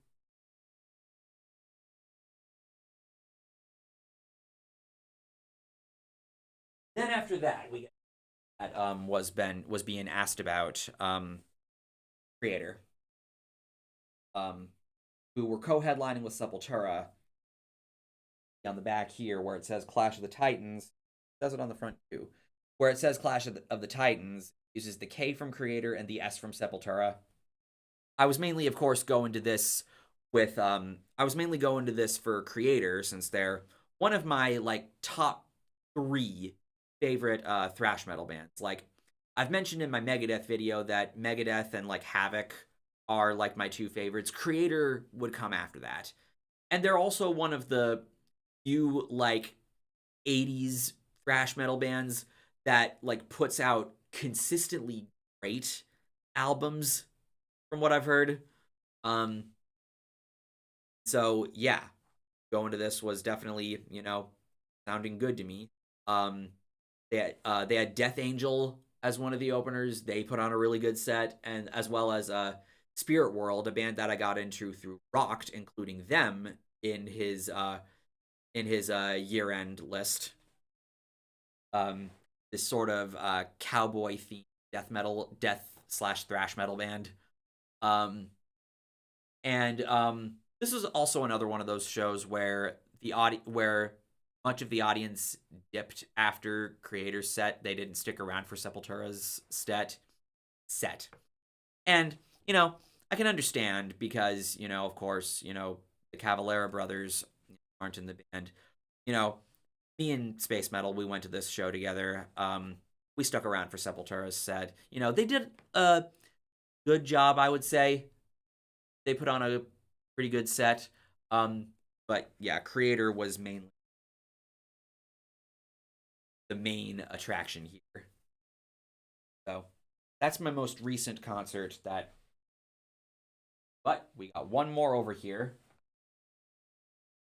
Then after that, we that was being asked about Creator, um, who were co-headlining with Sepultura. On the back here, where it says Clash of the Titans, it says it on the front too. Where it says Clash of the Titans, uses the K from Creator and the S from Sepultura. I was mainly, of course, going to this with I was mainly going to this for Creator since they're one of my like top three favorite thrash metal bands. Like I've mentioned in my Megadeth video that Megadeth and like Havoc are like my two favorites. Creator would come after that. And they're also one of the few like 80s thrash metal bands that like puts out consistently great albums from what I've heard. Um, so yeah, going to this was definitely, sounding good to me. Um, they had Death Angel as one of the openers. They put on a really good set, and as well as Spirit World, a band that I got into through Rocked, including them in his in his year-end list. This sort of cowboy themed death slash thrash metal band. Um, and this is also another one of those shows where where much of the audience dipped after Creator's set. They didn't stick around for Sepultura's set. And, I can understand because, of course, the Cavalera brothers aren't in the band. You know, me and Space Metal, we went to this show together. We stuck around for Sepultura's set. They did a good job, I would say. They put on a pretty good set. But yeah, Creator was mainly the main attraction here. So that's my most recent concert that. But we got one more over here.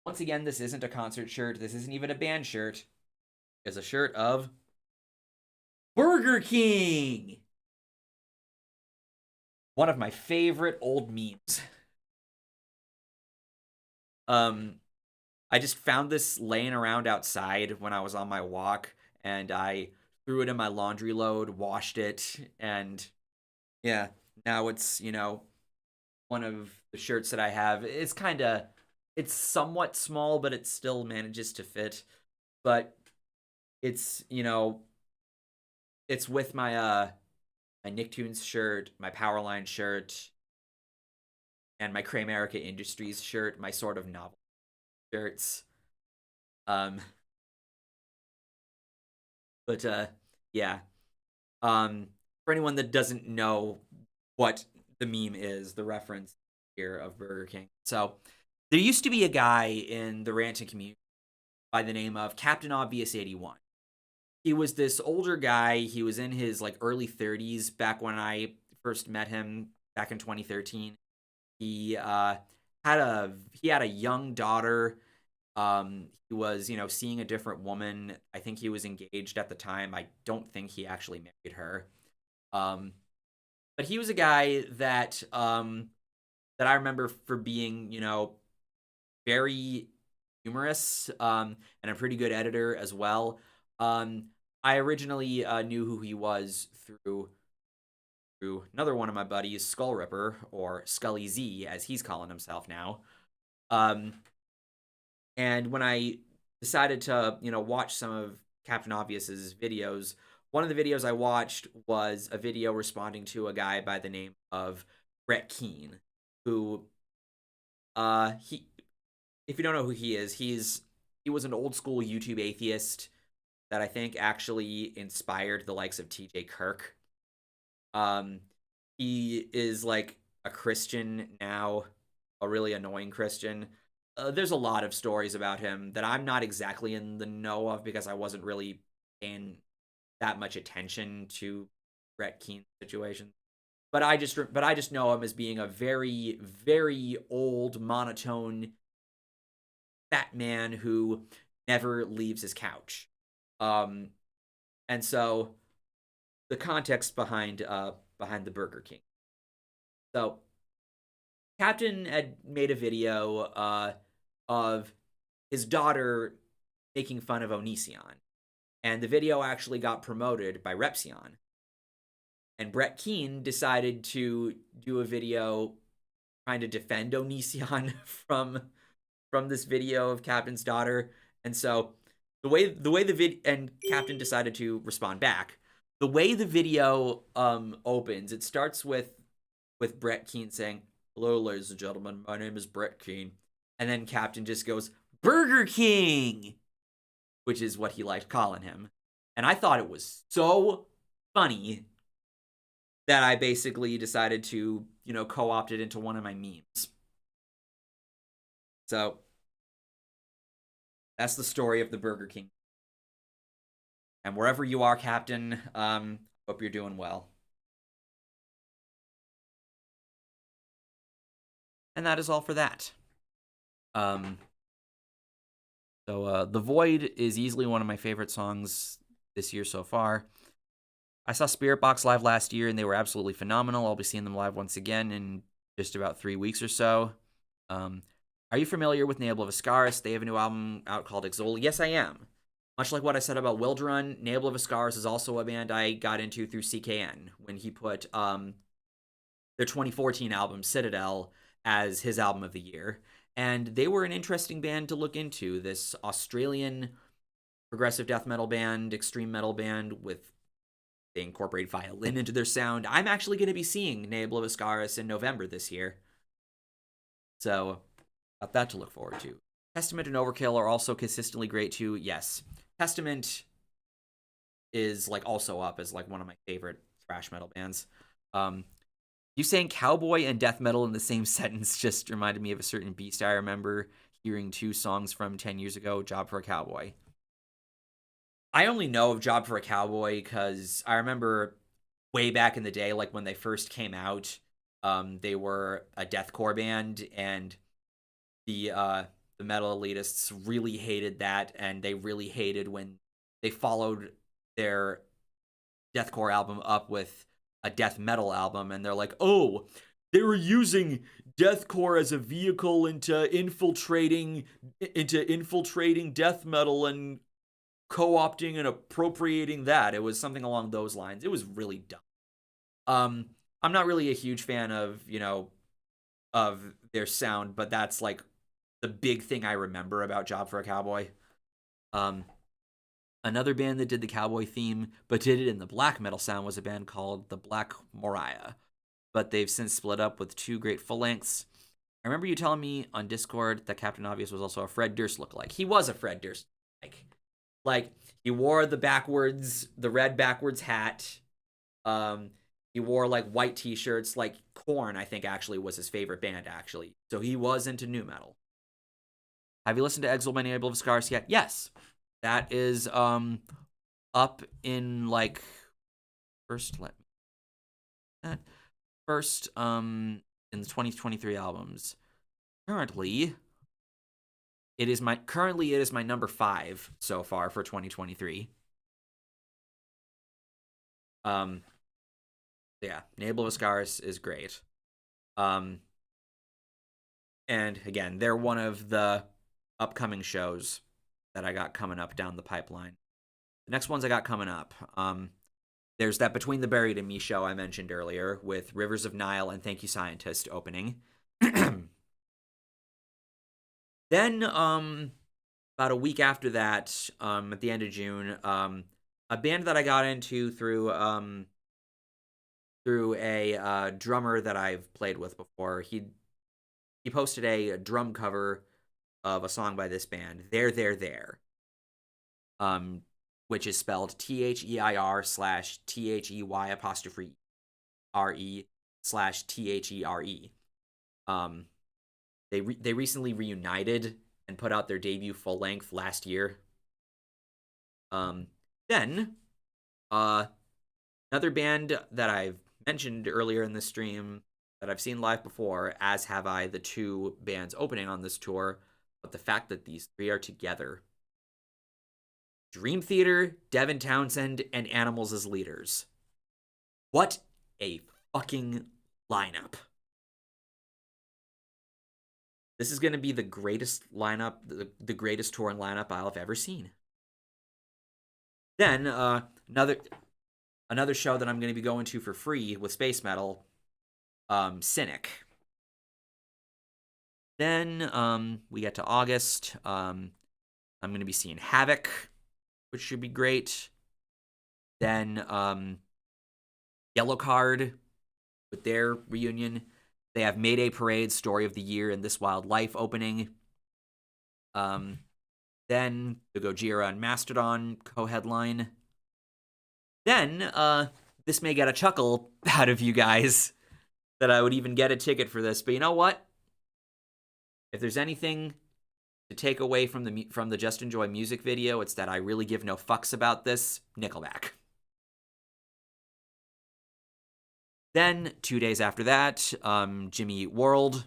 Once again, this isn't a concert shirt. This isn't even a band shirt. It's a shirt of Burger King. One of my favorite old memes. I just found this laying around outside when I was on my walk, and I threw it in my laundry load, washed it, and yeah, now it's, one of the shirts that I have. It's somewhat small, but it still manages to fit. But it's, it's with my Nicktoons shirt, my Powerline shirt, and my Kramerica Industries shirt, my sort of novel shirts. Um, but yeah. For anyone that doesn't know what the meme is, the reference here of Burger King. So there used to be a guy in the ranting community by the name of Captain Obvious 81. He was this older guy. He was in his like early 30s back when I first met him back in 2013. He had a young daughter. He was, seeing a different woman. I think he was engaged at the time. I don't think he actually married her. But he was a guy that that I remember for being, very humorous, and a pretty good editor as well. I originally knew who he was through another one of my buddies, Skull Ripper, or Scully Z, as he's calling himself now. Um, and when I decided to, watch some of Captain Obvious's videos, one of the videos I watched was a video responding to a guy by the name of Brett Keane, who, he, if you don't know who he is, he was an old school YouTube atheist that I think actually inspired the likes of TJ Kirk. He is like a Christian now, a really annoying Christian. There's a lot of stories about him that I'm not exactly in the know of because I wasn't really paying that much attention to Brett Keene's situation. But I just know him as being a very very old monotone fat man who never leaves his couch. Um, and so the context behind the Burger King. So Captain had made a video of his daughter making fun of Onision, and the video actually got promoted by Repsion. And Brett Keane decided to do a video trying to defend Onision from this video of Captain's daughter. And so the way the vid and Captain decided to respond back. The way the video opens, it starts with Brett Keane saying, "Hello, ladies and gentlemen, my name is Brett Keane," and then Captain just goes, "Burger King," which is what he liked calling him. And I thought it was so funny that I basically decided to, co-opt it into one of my memes. So that's the story of the Burger King. And wherever you are, Captain, hope you're doing well. And that is all for that. So The Void is easily one of my favorite songs this year so far. I saw Spirit Box live last year, and they were absolutely phenomenal. I'll be seeing them live once again in just about 3 weeks or so. I Are you familiar with Navel of Ascaris? They have a new album out called Exol. Yes, I am. Much like what I said about Wildrun, Navel of Ascaris is also a band I got into through CKN when he put their 2014 album Citadel as his album of the year. And they were an interesting band to look into. This Australian progressive death metal band, extreme metal band with they incorporate violin into their sound. I'm actually going to be seeing Navel of Ascaris in November this year. So, got that to look forward to. Testament and Overkill are also consistently great too. Yes. Testament is like also up as like one of my favorite thrash metal bands. You saying cowboy and death metal in the same sentence just reminded me of a certain beast I remember hearing 2 songs from 10 years ago, Job for a Cowboy. I only know of Job for a Cowboy because I remember way back in the day, like when they first came out, they were a deathcore band, and the metal elitists really hated that, and they really hated when they followed their deathcore album up with a death metal album, and they're like, oh, they were using deathcore as a vehicle into infiltrating death metal and co-opting and appropriating that. It was something along those lines. It was really dumb. I'm not really a huge fan of, of their sound, but that's like the big thing I remember about Job for a Cowboy. Another band that did the cowboy theme, but did it in the black metal sound, was a band called the Black Moriah. But they've since split up with 2 great full lengths. I remember you telling me on Discord that Captain Obvious was also a Fred Durst lookalike. He was a Fred Durst lookalike. Like, he wore the red backwards hat. He wore like white t-shirts. Like Korn, I think, actually was his favorite band, actually. So he was into nu metal. Have you listened to Exile by Navel of Ascaris yet? Yes. That is up in like first in the 2023 albums. Currently it is my number 5 so far for 2023. Yeah, Navel of Ascaris is great. And again, they're one of the upcoming shows that I got coming up down the pipeline. The next ones I got coming up, there's that Between the Buried and Me show I mentioned earlier with Rivers of Nile and Thank You Scientist opening. Then, about a week after that, at the end of June, a band that I got into through a drummer that I've played with before. He posted a drum cover of a song by this band, There, which is spelled THEIR/THEY''RE/THERE. They recently reunited and put out their debut full length last year. Then, another band that I've mentioned earlier in the stream that I've seen live before, as have I, the 2 bands opening on this tour. But the fact that these 3 are together. Dream Theater, Devin Townsend, and Animals as leaders. What a fucking lineup. This is going to be the greatest lineup, the greatest touring lineup I'll have ever seen. Then, another show that I'm going to be going to for free with Space Metal, Cynic. Then we get to August. I'm going to be seeing Havoc, which should be great. Then Yellow Card with their reunion. They have Mayday Parade, Story of the Year, and This Wild Life opening. Then the Gojira and Mastodon co-headline. Then this may get a chuckle out of you guys that I would even get a ticket for this, but you know what? If there's anything to take away from the Just Enjoy music video, it's that I really give no fucks about this. Nickelback. Then 2 days after that, Jimmy Eat World.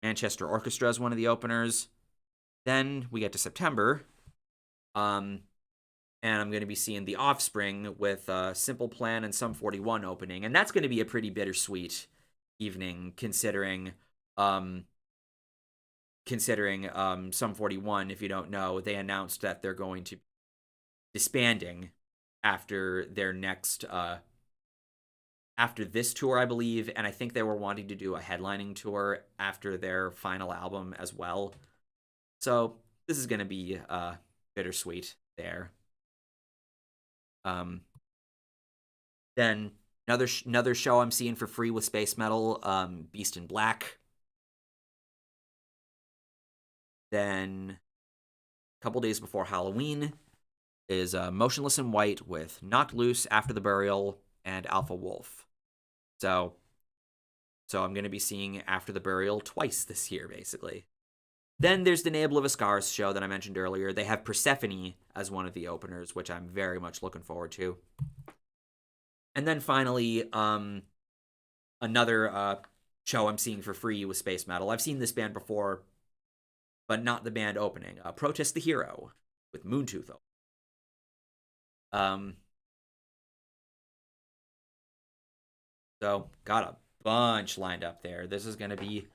Manchester Orchestra is one of the openers. Then we get to September, and I'm going to be seeing The Offspring with Simple Plan and Sum 41 opening, and that's going to be a pretty bittersweet evening, considering considering Sum 41, if you don't know, they announced that they're going to be disbanding after their next after this tour, I believe, and I think they were wanting to do a headlining tour after their final album as well. So this is going to be bittersweet there. Then another show I'm seeing for free with Space Metal, Beast in Black. Then a couple days before Halloween is Motionless in White with Knocked Loose, After the Burial, and Alpha Wolf. So I'm going to be seeing After the Burial twice this year, basically. Then there's the Navel of Iskaris show that I mentioned earlier. They have Persephone as one of the openers, which I'm very much looking forward to. And then finally, another show I'm seeing for free with Space Metal. I've seen this band before, but not the band opening. Protest the Hero with Moontooth. So got a bunch lined up there. This is going to be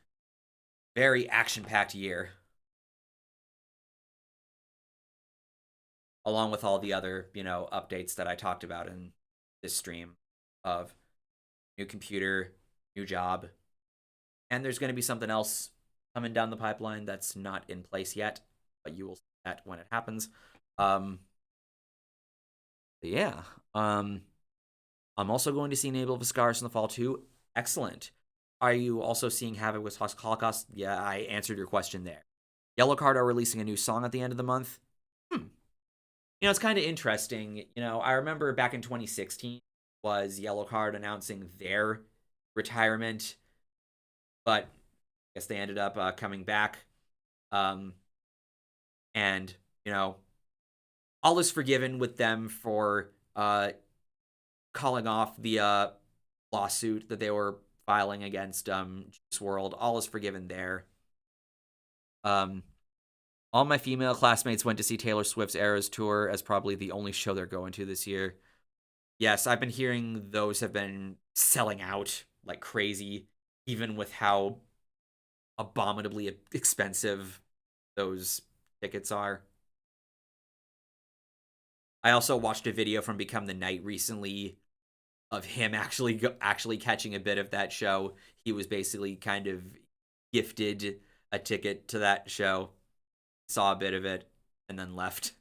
very action-packed year, along with all the other, updates that I talked about in this stream of new computer, new job, and there's going to be something else coming down the pipeline that's not in place yet, but you will see that when it happens. Yeah. I'm also going to see Navel of Iskaris in the fall too. Excellent. Are you also seeing Havoc with Holocaust? Yeah, I answered your question there. Yellowcard are releasing a new song at the end of the month. It's kind of interesting. I remember back in 2016 was Yellowcard announcing their retirement, but I guess they ended up coming back. And, all is forgiven with them for calling off the lawsuit that they were filing against Juice WRLD. All is forgiven there. All my female classmates went to see Taylor Swift's Eras tour as probably the only show they're going to this year. Yes, I've been hearing those have been selling out like crazy, even with how abominably expensive those tickets are. I also watched a video from Become the Night recently of him actually catching a bit of that show. He was basically kind of gifted a ticket to that show, saw a bit of it, and then left.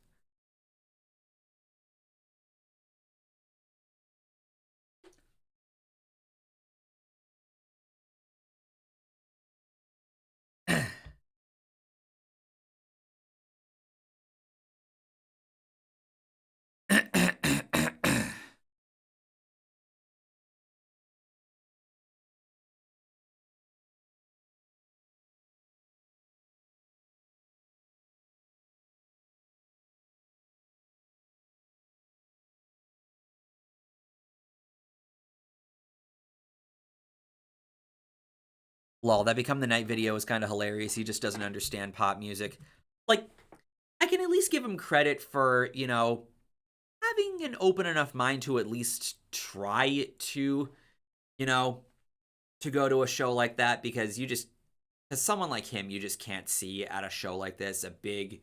Lol, that Become the Night video is kind of hilarious. He just doesn't understand pop music. Like, I can at least give him credit for, having an open enough mind to at least try to, to go to a show like that, because as someone like him, you just can't see at a show like this a big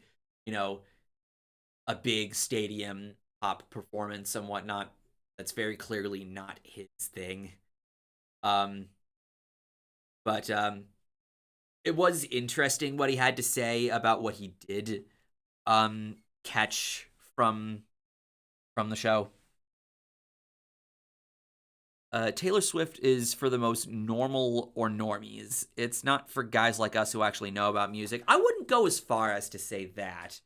stadium pop performance and whatnot. That's very clearly not his thing. But it was interesting what he had to say about what he did catch from the show. Taylor Swift is for the most normal or normies. It's not for guys like us who actually know about music. I wouldn't go as far as to say that.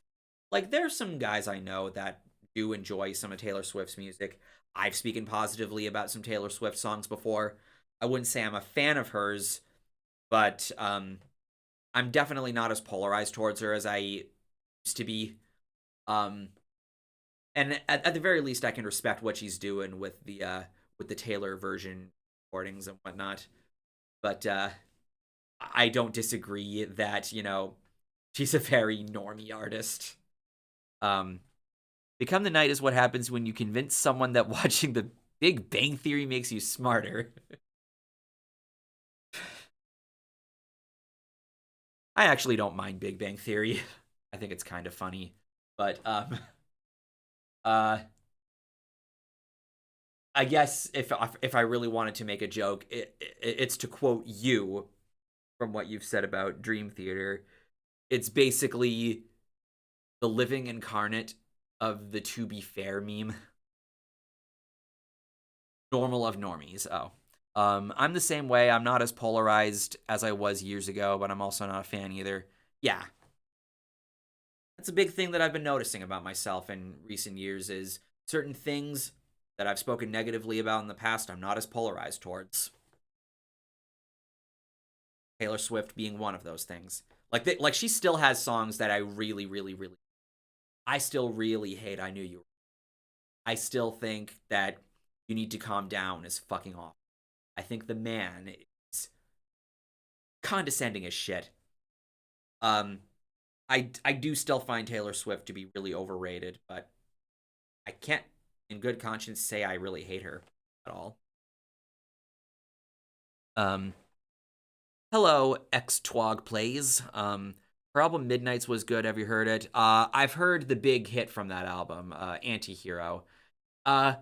Like, there's some guys I know that do enjoy some of Taylor Swift's music. I've spoken positively about some Taylor Swift songs before. I wouldn't say I'm a fan of hers, but I'm definitely not as polarized towards her as I used to be. And at the very least, I can respect what she's doing with the Taylor version recordings and whatnot. But I don't disagree that she's a very normie artist. Become the Night is what happens when you convince someone that watching The Big Bang Theory makes you smarter. I actually don't mind Big Bang Theory. I think it's kind of funny, but uh, I guess if I really wanted to make a joke, it's to quote you from what you've said about Dream Theater. It's basically the living incarnate of the "to be fair" meme. Normal of normies. Oh. I'm the same way. I'm not as polarized as I was years ago, but I'm also not a fan either. Yeah, that's a big thing that I've been noticing about myself in recent years is certain things that I've spoken negatively about in the past, I'm not as polarized towards. Taylor Swift being one of those things. Like she still has songs that I really, really, really. I still really hate. I knew you. I still think that you need to calm down is fucking off. I think the man is condescending as shit. Um, I do still find Taylor Swift to be really overrated, but I can't, in good conscience, say I really hate her at all. Um, hello, X Twog plays. Her album Midnight's was good. Have you heard it? I've heard the big hit from that album, Antihero. Uh,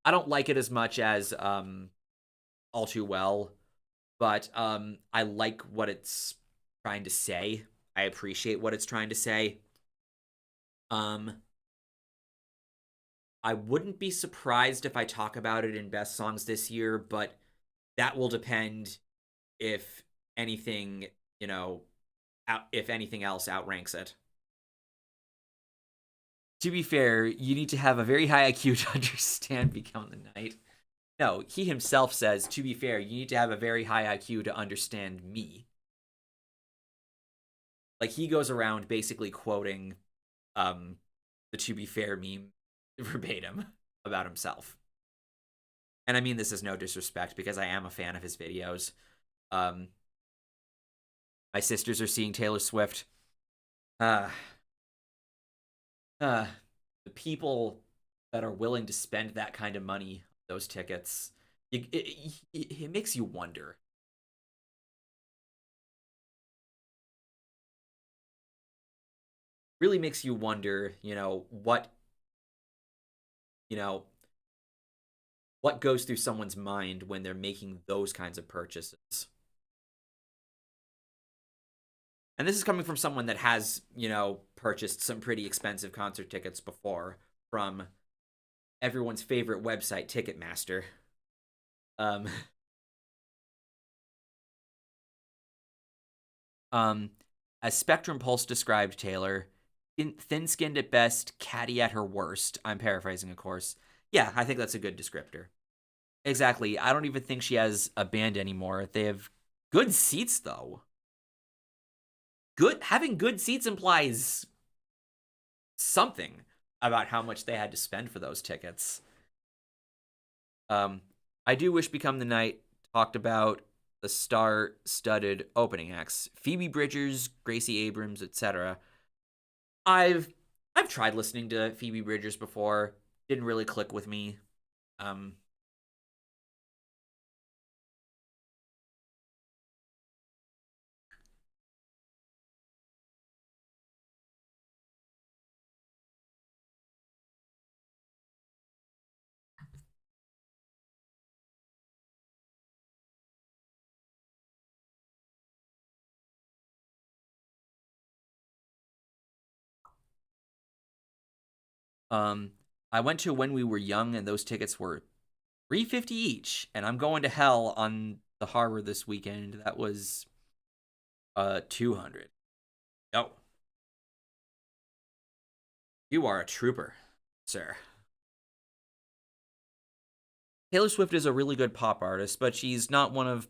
I don't like it as much as All Too Well, but I like what it's trying to say. I appreciate what it's trying to say. Um, I wouldn't be surprised if I talk about it in best songs this year, but that will depend if anything, you know, if anything else outranks it. To be fair, you need to have a very high IQ to understand Become the Night. No, he himself says, to be fair, you need to have a very high IQ to understand me. Like, he goes around basically quoting um, the To Be Fair meme verbatim about himself. And I mean this is no disrespect because I am a fan of his videos. Um, my sisters are seeing Taylor Swift. Uh, uh, the people that are willing to spend that kind of money on those tickets, it makes you wonder. Really makes you wonder, you know, what goes through someone's mind when they're making those kinds of purchases. And this is coming from someone that has, purchased some pretty expensive concert tickets before from everyone's favorite website, Ticketmaster. Um, um, as Spectrum Pulse described Taylor, thin skinned at best, catty at her worst. I'm paraphrasing, of course. Yeah, I think that's a good descriptor. Exactly. I don't even think she has a band anymore. They have good seats, though. Good having good seats implies something about how much they had to spend for those tickets. Um, I do wish Become the Night talked about the star-studded opening acts, Phoebe Bridgers, Gracie Abrams, etc. I've I've tried listening to Phoebe Bridgers before. Didn't really click with me. Um, um, I went to When We Were Young, and those tickets were $350 each, and I'm going to hell on the harbor this weekend. That was 200. Oh, you are a trooper, sir. Taylor Swift is a really good pop artist, but she's not one of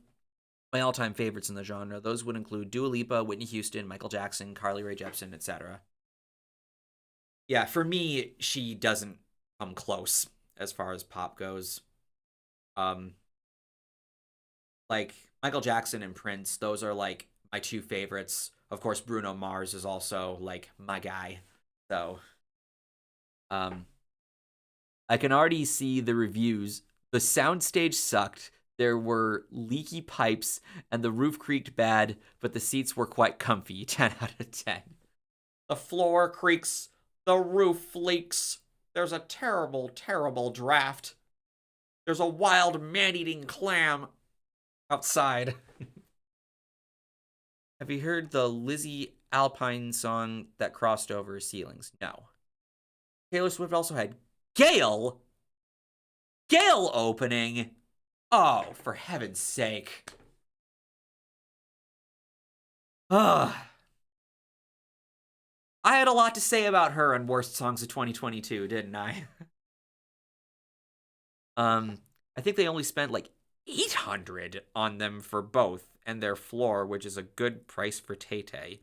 my all-time favorites in the genre. Those would include Dua Lipa, Whitney Houston, Michael Jackson, Carly Rae Jepsen, etc. Yeah, for me, she doesn't come close as far as pop goes. Um, like Michael Jackson and Prince, those are like my two favorites. Of course, Bruno Mars is also like my guy. So, um, I can already see the reviews. The soundstage sucked. There were leaky pipes, and the roof creaked bad, but the seats were quite comfy. 10 out of 10. The floor creaks. The roof leaks. There's a terrible, terrible draft. There's a wild man-eating clam outside. Have you heard the Lizzie Alpine song that crossed over ceilings? No. Taylor Swift also had Gale opening. Oh, for heaven's sake. Ugh. I had a lot to say about her on Worst Songs of 2022, didn't I? I think they only spent like 800 on them for both and their floor, which is a good price for Tay-Tay.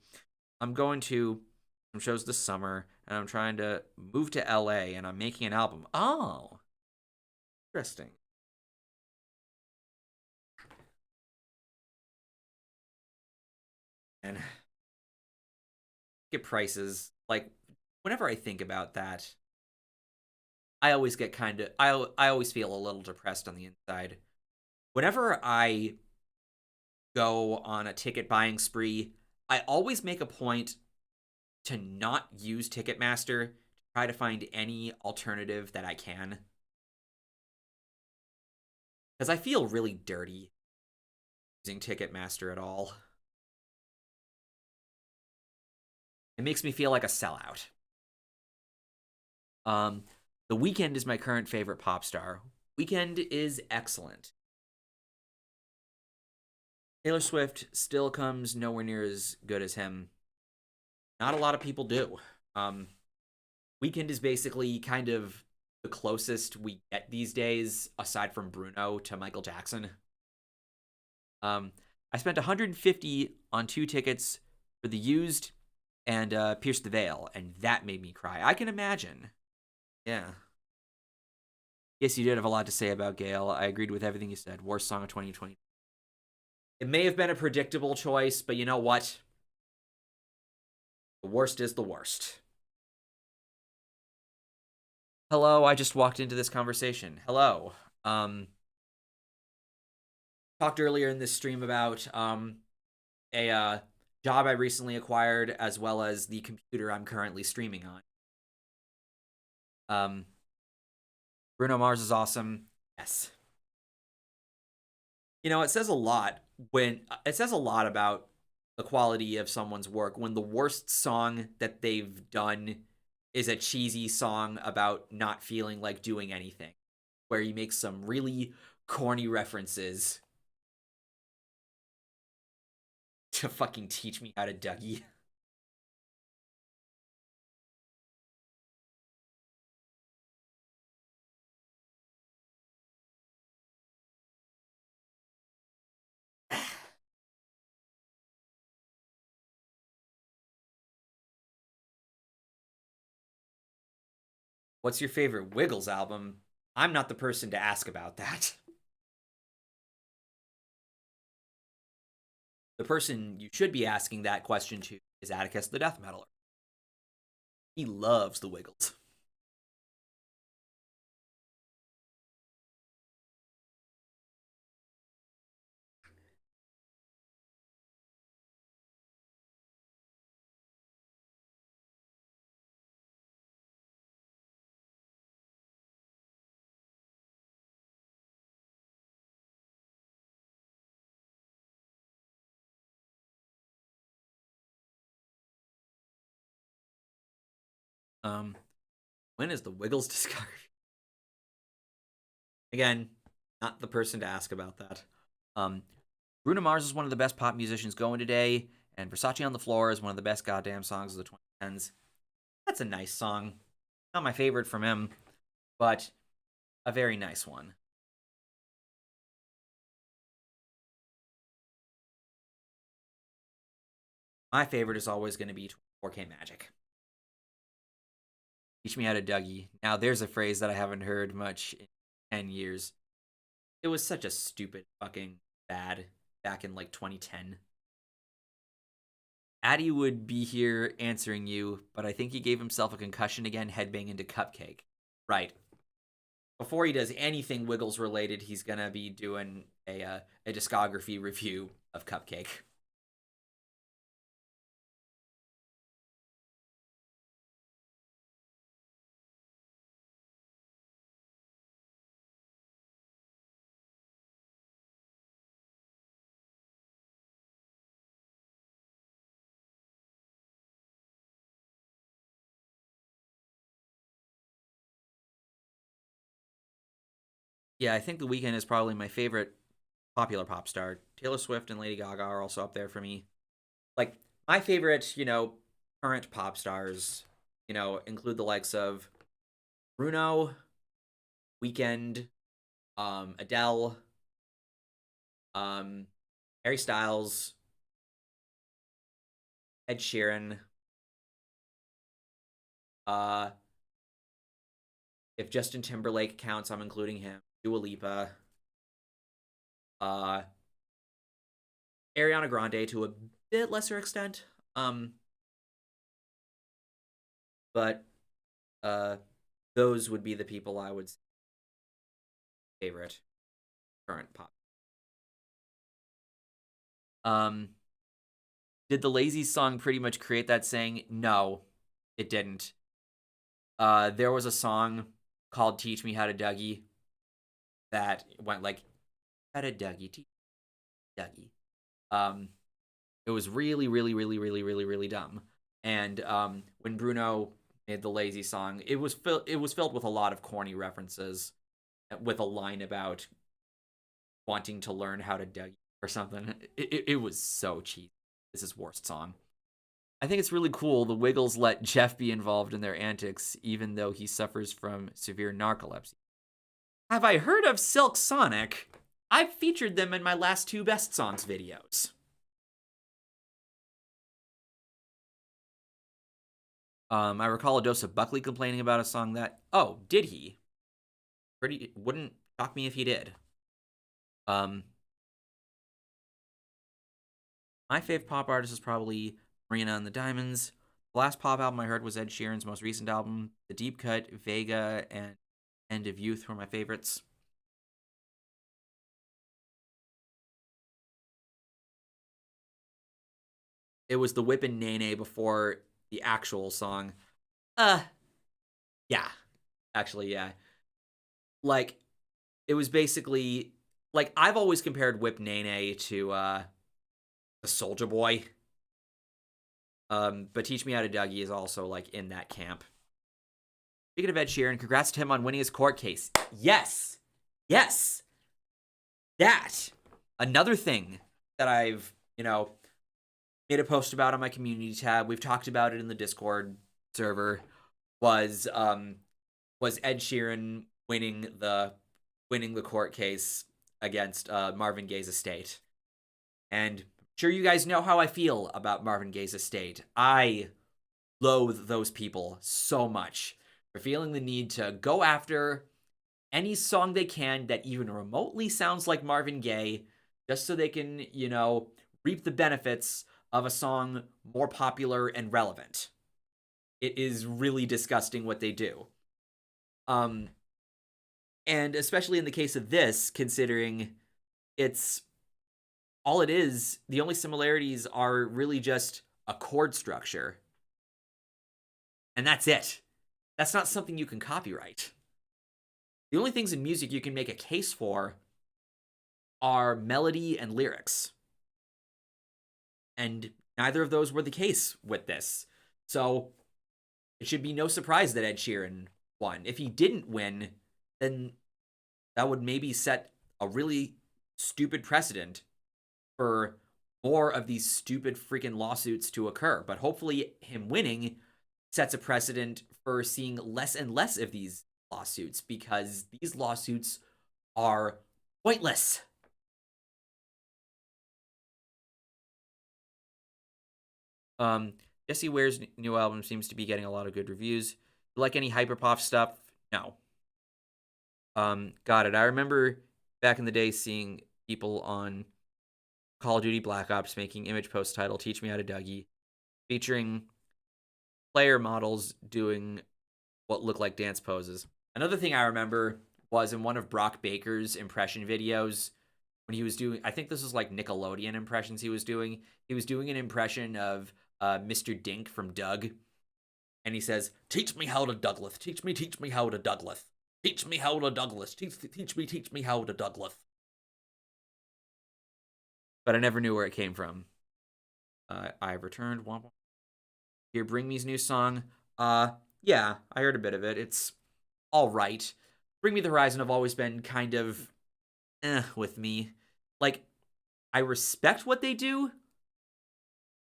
I'm going to some shows this summer, and I'm trying to move to LA, and I'm making an album. Oh, interesting. And get prices, like, whenever I think about that, I always get I always feel a little depressed on the inside. Whenever I go on a ticket buying spree, I always make a point to not use Ticketmaster, to try to find any alternative that I can. Because I feel really dirty using Ticketmaster at all. It makes me feel like a sellout. The Weeknd is my current favorite pop star. Weeknd is excellent. Taylor Swift still comes nowhere near as good as him. Not a lot of people do. Weeknd is basically kind of the closest we get these days, aside from Bruno, to Michael Jackson. I spent $150 on 2 tickets for The Used and Pierce the Veil, and that made me cry. I can imagine. Yeah. Yes, you did have a lot to say about Gale. I agreed with everything you said. Worst song of 2020. It may have been a predictable choice, but you know what? The worst is the worst. Hello, I just walked into this conversation. Hello. Talked earlier in this stream about a job I recently acquired, as well as the computer I'm currently streaming on. Bruno Mars is awesome. Yes. You know, it says a lot about the quality of someone's work when the worst song that they've done is a cheesy song about not feeling like doing anything, where he makes some really corny references to fucking teach me how to Dougie. What's your favorite Wiggles album? I'm not the person to ask about that. The person you should be asking that question to is Atticus the Death Metaler. He loves the Wiggles. When is the Wiggles discography? Again, not the person to ask about that. Bruno Mars is one of the best pop musicians going today, and Versace on the Floor is one of the best goddamn songs of the 2010s. That's a nice song. Not my favorite from him, but a very nice one. My favorite is always going to be 4K Magic. Teach me how to Dougie. Now, there's a phrase that I haven't heard much in 10 years. It was such a stupid fucking bad back in like 2010. Addy would be here answering you, but I think he gave himself a concussion again, headbang into Cupcake. Right. before he does anything Wiggles related, he's gonna be doing a discography review of Cupcake. Yeah, I think The Weeknd is probably my favorite popular pop star. Taylor Swift and Lady Gaga are also up there for me. Like my favorite, current pop stars, include the likes of Bruno, Weekend, Adele, um, Harry Styles, Ed Sheeran. Uh, if Justin Timberlake counts, I'm including him. Dua Lipa, uh, Ariana Grande to a bit lesser extent. Um, but uh, those would be the people I would favorite current pop. Um, did the Lazy song pretty much create that saying? No, it didn't. There was a song called "Teach Me How to Dougie" that went like "How to Dougie, teach Dougie." Um, it was really, really, really, really, really, really dumb. And when Bruno made the Lazy song, it was filled with a lot of corny references, with a line about wanting to learn how to Dougie or something. It was so cheap. This is worst song. I think it's really cool the Wiggles let Jeff be involved in their antics, even though he suffers from severe narcolepsy. Have I heard of Silk Sonic? I've featured them in my last 2 Best Songs videos. I recall a dose of Buckley complaining about a song that. Oh, did he? Pretty wouldn't shock me if he did. Um, my fave pop artist is probably Marina and the Diamonds. The last pop album I heard was Ed Sheeran's most recent album. The Deep Cut, Vega, and End of Youth were my favorites. It was the Whippin' Nene before the actual song. Uh, yeah. Actually, yeah. Like, it was basically like I've always compared Whip Nene to the Soldier Boy. But Teach Me How to Dougie is also like in that camp. Speaking of Ed Sheeran, congrats to him on winning his court case. Yes. Yes. That. Another thing that I've, made a post about on my community tab. We've talked about it in the Discord server. Was Ed Sheeran winning the court case against Marvin Gaye's estate. And I'm sure you guys know how I feel about Marvin Gaye's estate. I loathe those people so much for feeling the need to go after any song they can that even remotely sounds like Marvin Gaye, just so they can, reap the benefits of a song more popular and relevant. It is really disgusting what they do. And especially in the case of this, considering it's all it is, the only similarities are really just a chord structure. And that's it. That's not something you can copyright. The only things in music you can make a case for are melody and lyrics. And neither of those were the case with this. So it should be no surprise that Ed Sheeran won. If he didn't win, then that would maybe set a really stupid precedent for more of these stupid freaking lawsuits to occur. But hopefully him winning sets a precedent for seeing less and less of these lawsuits, because these lawsuits are pointless. Jessie Ware's new album seems to be getting a lot of good reviews. Like any hyperpop stuff? No. Got it. I remember back in the day seeing people on Call of Duty Black Ops making image post title "Teach Me How to Dougie," featuring player models doing what look like dance poses. Another thing I remember was in one of Brock Baker's impression videos when he was doing, I think this was like Nickelodeon impressions he was doing. He was doing an impression of Mr. Dink from Doug, and he says, "Teach me how to Douglas. Teach me how to Douglas. Teach me how to Douglas. Teach me how to Douglas." But I never knew where it came from. I've returned. Here, Bring Me's new song. Yeah, I heard a bit of it. It's all right. Bring Me the Horizon have always been kind of with me. Like, I respect what they do,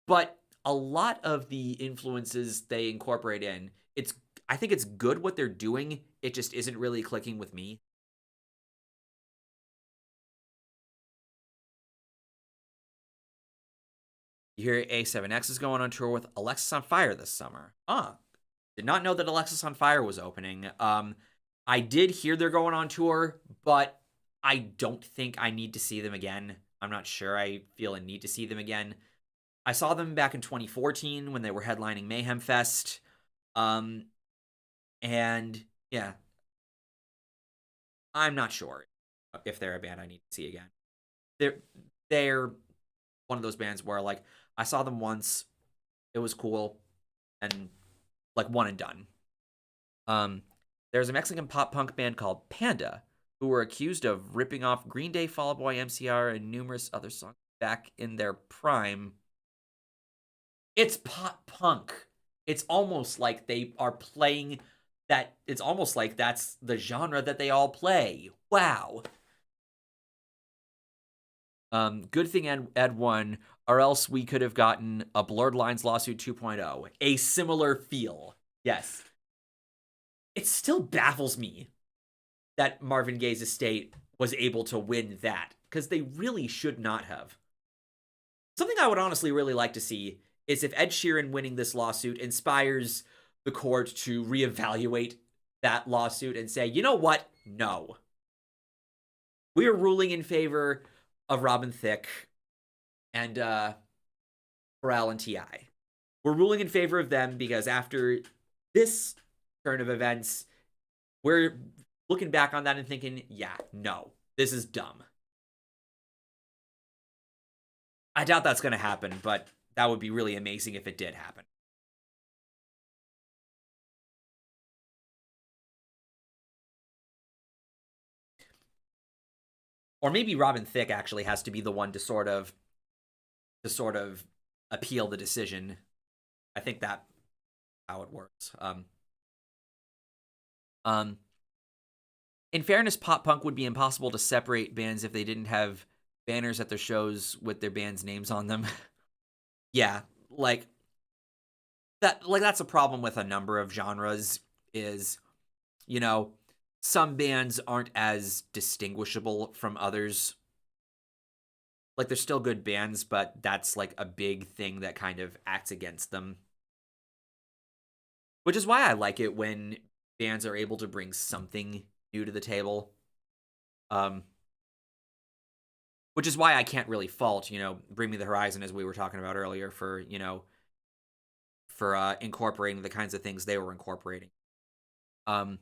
but a lot of the influences they incorporate in, I think it's good what they're doing. It just isn't really clicking with me. You hear A7X is going on tour with Alexisonfire this summer. Did not know that Alexisonfire was opening. I did hear they're going on tour, but I don't think I need to see them again. I'm not sure I feel a need to see them again. I saw them back in 2014 when they were headlining Mayhem Fest. And yeah, I'm not sure if they're a band I need to see again. They're one of those bands where, like, I saw them once, it was cool, and like one and done. There's a Mexican pop punk band called Panda who were accused of ripping off Green Day, Fall Out Boy, MCR, and numerous other songs back in their prime. It's pop punk. It's almost like they are playing that. It's almost like that's the genre that they all play. Wow. Good thing Ed won, or else we could have gotten a Blurred Lines lawsuit 2.0. A similar feel. Yes. It still baffles me that Marvin Gaye's estate was able to win that, because they really should not have. Something I would honestly really like to see is if Ed Sheeran winning this lawsuit inspires the court to reevaluate that lawsuit and say, you know what? No. We are ruling in favor of Robin Thicke and Pharrell and T.I. We're ruling in favor of them because after this turn of events, we're looking back on that and thinking, yeah, no, this is dumb. I doubt that's going to happen, but that would be really amazing if it did happen. Or maybe Robin Thicke actually has to be the one to sort of appeal the decision. I think that's how it works. In fairness, pop punk would be impossible to separate bands if they didn't have banners at their shows with their band's names on them. Yeah, like that. Like that's a problem with a number of genres. Is, you know, some bands aren't as distinguishable from others. Like they're still good bands, but that's like a big thing that kind of acts against them. Which is why I like it when bands are able to bring something new to the table. Which is why I can't really fault, Bring Me the Horizon, as we were talking about earlier, for incorporating the kinds of things they were incorporating. I'm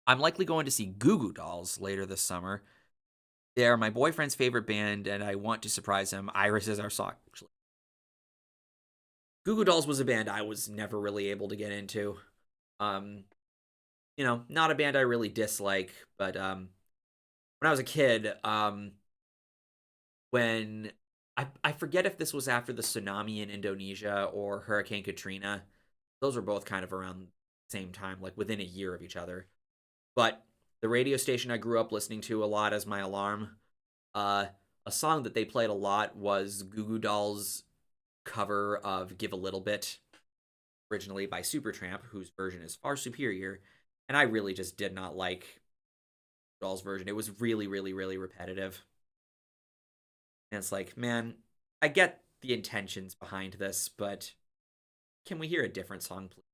likely going to see Goo Goo Dolls later this summer. They are my boyfriend's favorite band, and I want to surprise him. Iris is our song, actually. Goo Goo Dolls was a band I was never really able to get into. Not a band I really dislike, but when I was a kid, when I forget if this was after the tsunami in Indonesia or Hurricane Katrina. Those were both kind of around the same time, like within a year of each other. But the radio station I grew up listening to a lot as my alarm, a song that they played a lot was Goo Goo Dolls' cover of Give a Little Bit, originally by Supertramp, whose version is far superior. And I really just did not like Dolls' version. It was really, really, really repetitive. And it's like, man, I get the intentions behind this, but can we hear a different song, please?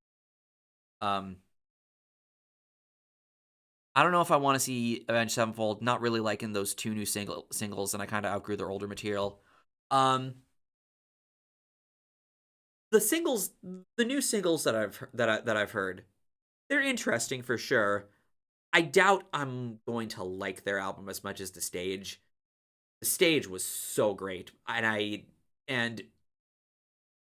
I don't know if I want to see Avenged Sevenfold. Not really liking those two new singles, and I kind of outgrew their older material. The new singles that I've heard, they're interesting for sure. I doubt I'm going to like their album as much as the stage. The stage was so great, and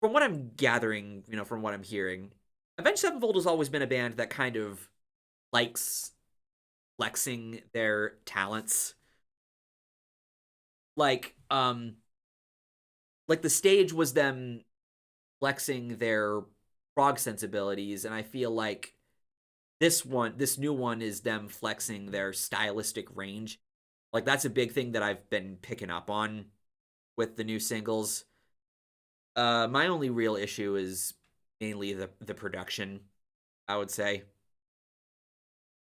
from what I'm gathering, from what I'm hearing, Avenged Sevenfold has always been a band that kind of likes flexing their talents. Like, like the stage was them flexing their prog sensibilities, and I feel like this new one is them flexing their stylistic range. Like that's a big thing that I've been picking up on with the new singles. My only real issue is mainly the production, I would say.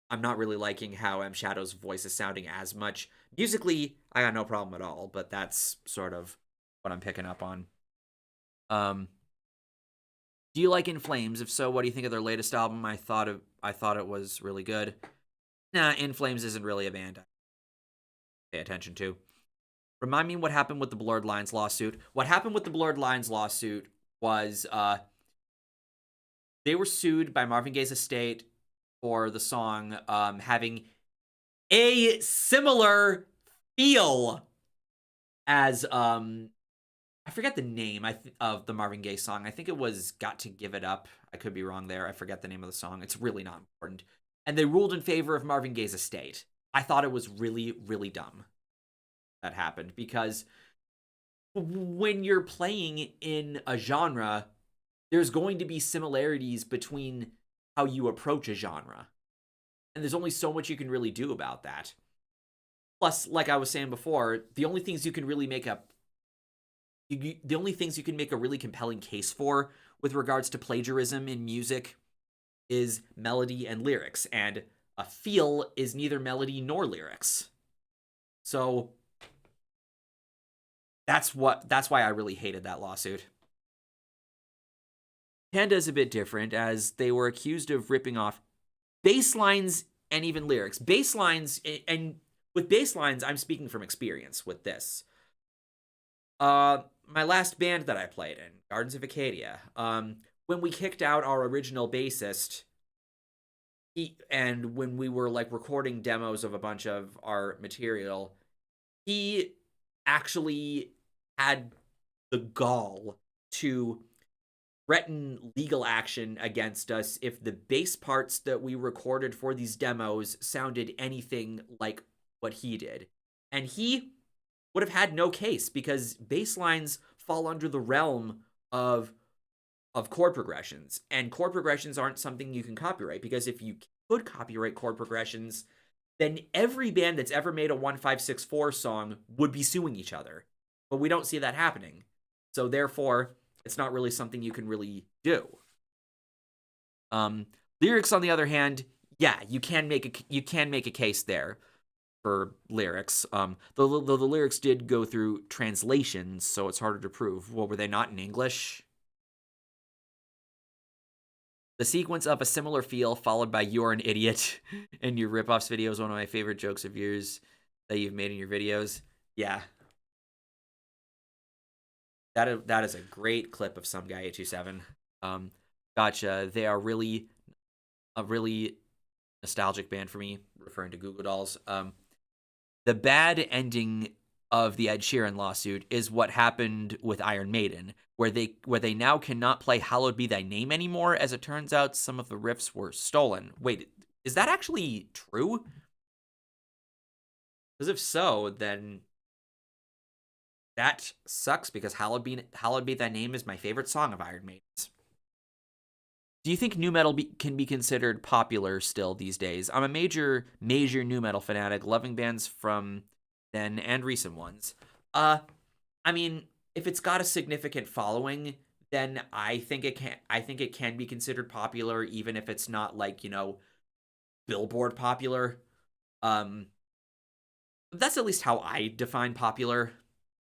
I'm not really liking how M Shadow's voice is sounding as much. Musically, I got no problem at all, but that's sort of what I'm picking up on. Um, do you like In Flames? If so, what do you think of their latest album? I thought it was really good. Nah, In Flames isn't really a band I pay attention to. Remind me what happened with the Blurred Lines lawsuit. What happened with the Blurred Lines lawsuit was they were sued by Marvin Gaye's estate for the song having a similar feel as I forget the name of the Marvin Gaye song. I think it was Got to Give It Up. I could be wrong there. I forget the name of the song. It's really not important. And they ruled in favor of Marvin Gaye's estate. I thought it was really, really dumb that happened because when you're playing in a genre, there's going to be similarities between how you approach a genre. And there's only so much you can really do about that. Plus, like I was saying before, the only things you can make a really compelling case for with regards to plagiarism in music is melody and lyrics, and a feel is neither melody nor lyrics. So that's why I really hated that lawsuit. Panda is a bit different, as they were accused of ripping off bass lines and even lyrics. Bass lines, and with bass lines, I'm speaking from experience with this. My last band that I played in, Gardens of Acadia, when we kicked out our original bassist, and when we were like recording demos of a bunch of our material, he actually had the gall to threaten legal action against us if the bass parts that we recorded for these demos sounded anything like what he did. And he would have had no case because bass lines fall under the realm of chord progressions, and chord progressions aren't something you can copyright, because if you could copyright chord progressions, then every band that's ever made a 1564 song would be suing each other. But we don't see that happening. So therefore, it's not really something you can really do. Lyrics, on the other hand, yeah, you can make a case there for lyrics. The lyrics did go through translations, so it's harder to prove. Well, were they not in English? The sequence of a similar feel followed by "You're an idiot" in your ripoffs video is one of my favorite jokes of yours that you've made in your videos. Yeah. That is a great clip of Some Guy 827. Gotcha. They are really a really nostalgic band for me, referring to Google Dolls. The bad ending of the Ed Sheeran lawsuit is what happened with Iron Maiden, where they now cannot play "Hallowed Be Thy Name" anymore, as it turns out some of the riffs were stolen. Wait, is that actually true? Because if so, then that sucks, because Hallowed Be Thy Name is my favorite song of Iron Maiden's. Do you think nu metal can be considered popular still these days? I'm a major nu metal fanatic, loving bands from then and recent ones. I mean, if it's got a significant following, then I think it can be considered popular, even if it's not like, Billboard popular. That's at least how I define popular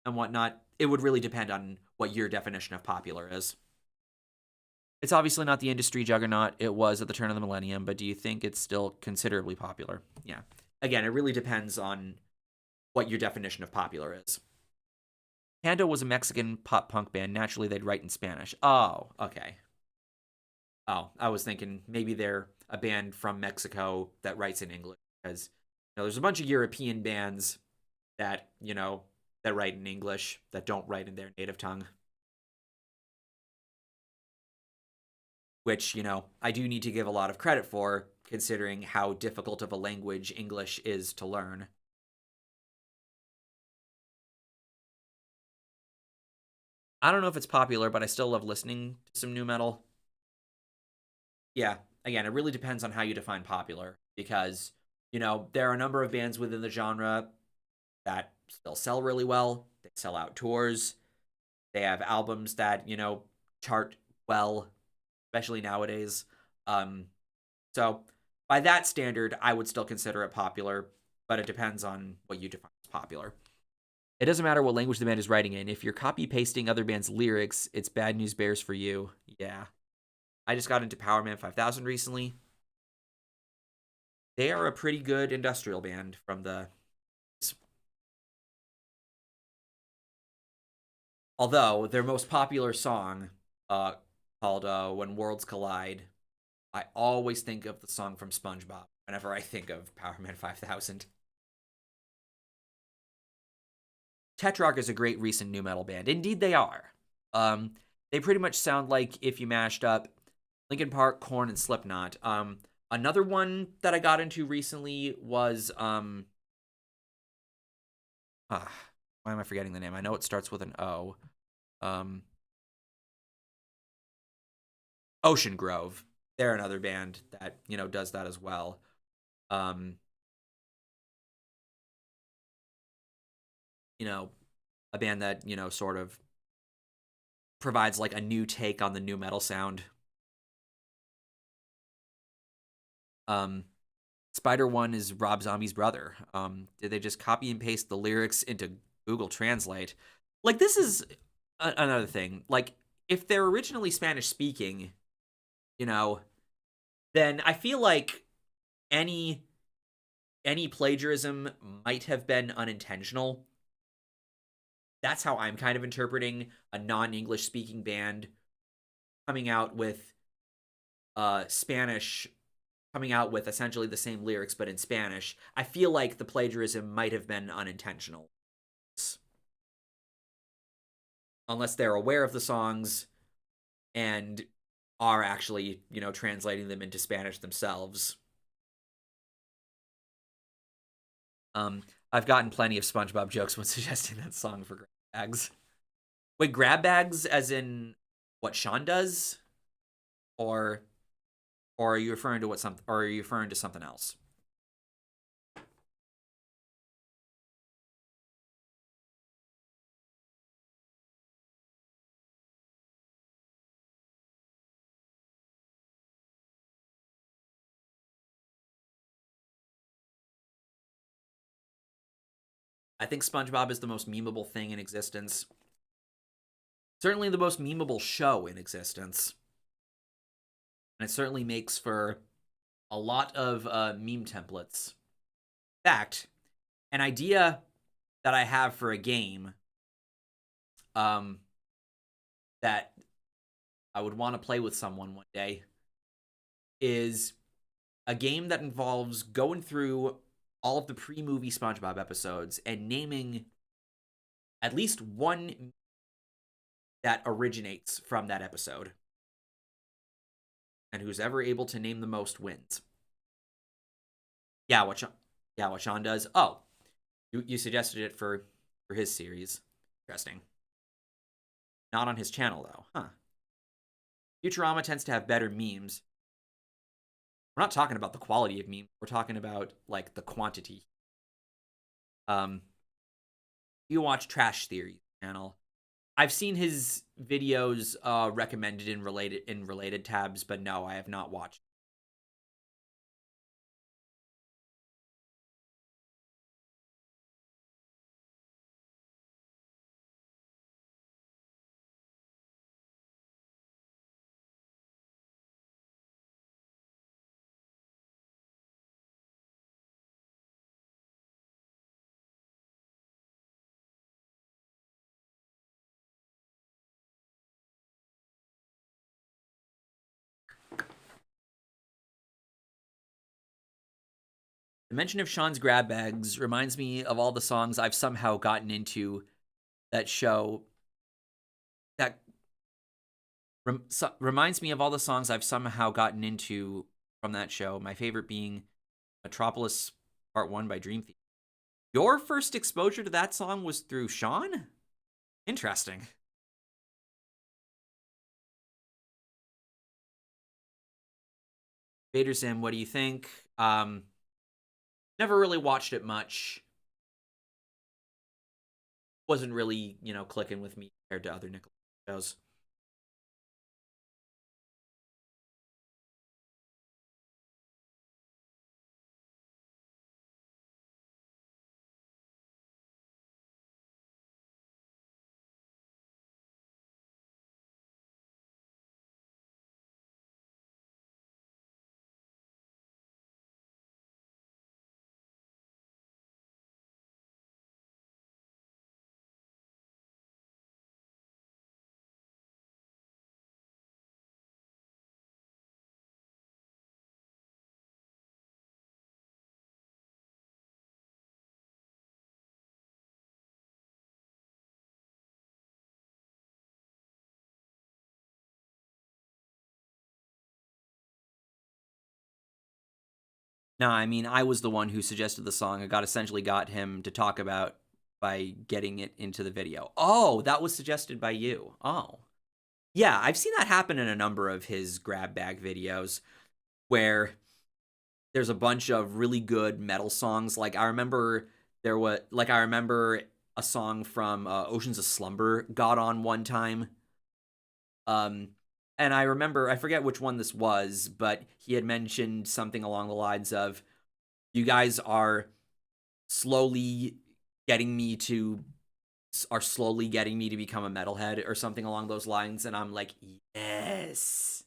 and whatnot. It would really depend on what your definition of popular is. It's obviously not the industry juggernaut it was at the turn of the millennium, but do you think it's still considerably popular? Yeah. Again, it really depends on what your definition of popular is. Panda was a Mexican pop punk band. Naturally, they'd write in Spanish. Oh, okay. Oh, I was thinking maybe they're a band from Mexico that writes in English, because there's a bunch of European bands that that write in English that don't write in their native tongue, which I do need to give a lot of credit for, considering how difficult of a language English is to learn. I don't know if it's popular, but I still love listening to some nu metal. Yeah, again, it really depends on how you define popular, because there are a number of bands within the genre that still sell really well. They sell out tours. They have albums that chart well, especially nowadays. Um, so by that standard, I would still consider it popular, but it depends on what you define as popular. It doesn't matter what language the band is writing in. If you're copy pasting other bands' lyrics, it's bad news bears for you. Yeah. I just got into Powerman 5000 recently. They are a pretty good industrial band from the. Although their most popular song, called "When Worlds Collide," I always think of the song from SpongeBob whenever I think of Powerman 5000. Tetrarch is a great recent nu metal band. Indeed, they are. They pretty much sound like if you mashed up Linkin Park, Korn, and Slipknot. Another one that I got into recently was why am I forgetting the name? I know it starts with an O. Ocean Grove. They're another band that does that as well. Um, a band that sort of provides like a new take on the nu metal sound. Spider One is Rob Zombie's brother. Did they just copy and paste the lyrics into Google Translate? Like, this is another thing. Like, if they're originally Spanish speaking, then I feel like any plagiarism might have been unintentional. That's how I'm kind of interpreting a non-English speaking band coming out with Spanish, coming out with essentially the same lyrics but in Spanish. I feel like the plagiarism might have been unintentional, unless they're aware of the songs and are actually translating them into Spanish themselves. I've gotten plenty of SpongeBob jokes when suggesting that song for grab bags. Wait, grab bags as in what Sean does, or are you referring to or are you referring to something else? I think SpongeBob is the most memeable thing in existence. Certainly the most memeable show in existence. And it certainly makes for a lot of meme templates. In fact, an idea that I have for a game um, that I would want to play with someone one day is a game that involves going through all of the pre-movie SpongeBob episodes and naming at least one that originates from that episode. And who's ever able to name the most wins. Yeah, what Sean does. Oh, you suggested it for his series. Interesting. Not on his channel though, huh? Futurama tends to have better memes. We're not talking about the quality of memes. We're talking about like the quantity. You watch Trash Theory channel. I've seen his videos recommended in related tabs, but no, I have not watched. The mention of Sean's grab bags reminds me of all the songs I've somehow gotten into that show. That reminds me of all the songs I've somehow gotten into from that show. My favorite being Metropolis Part 1 by Dream Theater. Your first exposure to that song was through Sean? Interesting. Vader Sim, what do you think? Never really watched it much. Wasn't really, clicking with me compared to other Nickelodeon shows. No, I mean, I was the one who suggested the song. Essentially got him to talk about by getting it into the video. Oh, that was suggested by you. Oh. Yeah, I've seen that happen in a number of his grab bag videos where there's a bunch of really good metal songs. Like I remember a song from Oceans of Slumber got on one time. Um and I forget which one this was, but he had mentioned something along the lines of, you guys slowly getting me to slowly getting me to become a metalhead or something along those lines, and I'm like, yes.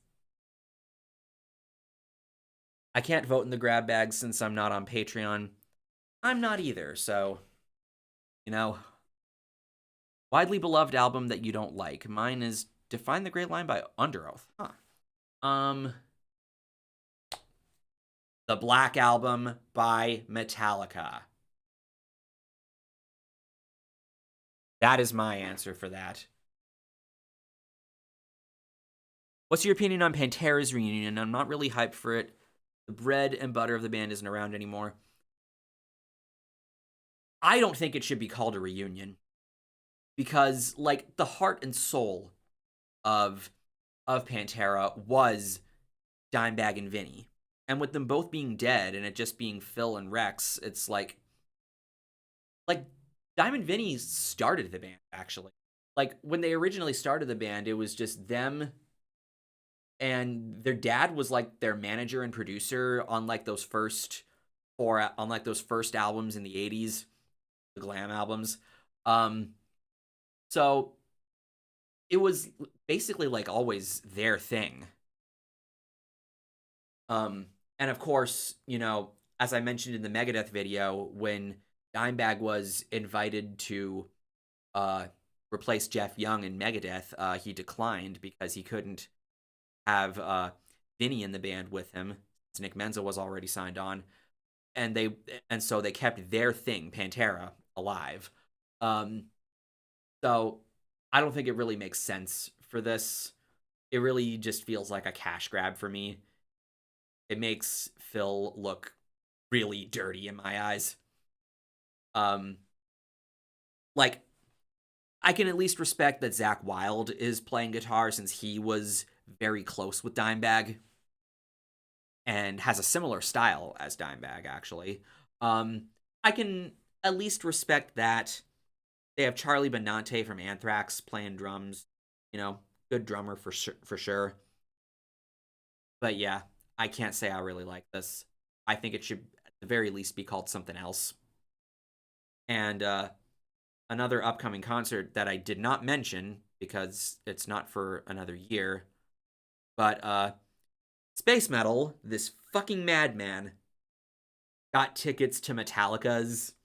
I can't vote in the grab bag since I'm not on Patreon. I'm not either, so you know, widely beloved album that you don't like. Mine is Define the Great Line by Under Oath. Huh. The Black Album by Metallica. That is my answer for that. What's your opinion on Pantera's reunion? I'm not really hyped for it. The bread and butter of the band isn't around anymore. I don't think it should be called a reunion because, like, the heart and soul of Pantera was Dimebag and Vinny. And with them both being dead and it just being Phil and Rex, it's like Diamond Vinny started the band, actually. Like, when they originally started the band, it was just them, and their dad was like their manager and producer on like those first albums in the 80s, the glam albums. So it was basically like always their thing. And of course, as I mentioned in the Megadeth video, when Dimebag was invited to replace Jeff Young in Megadeth, he declined because he couldn't have Vinny in the band with him, since Nick Menza was already signed on, and so they kept their thing, Pantera, alive. So I don't think it really makes sense for this. It really just feels like a cash grab for me. It makes Phil look really dirty in my eyes. Like, I can at least respect that Zakk Wylde is playing guitar since he was very close with Dimebag and has a similar style as Dimebag, actually. I can at least respect that. They have Charlie Benante from Anthrax playing drums. Good drummer for sure. But yeah, I can't say I really like this. I think it should, at the very least, be called something else. And another upcoming concert that I did not mention because it's not for another year, but Space Metal, this fucking madman, got tickets to Metallica's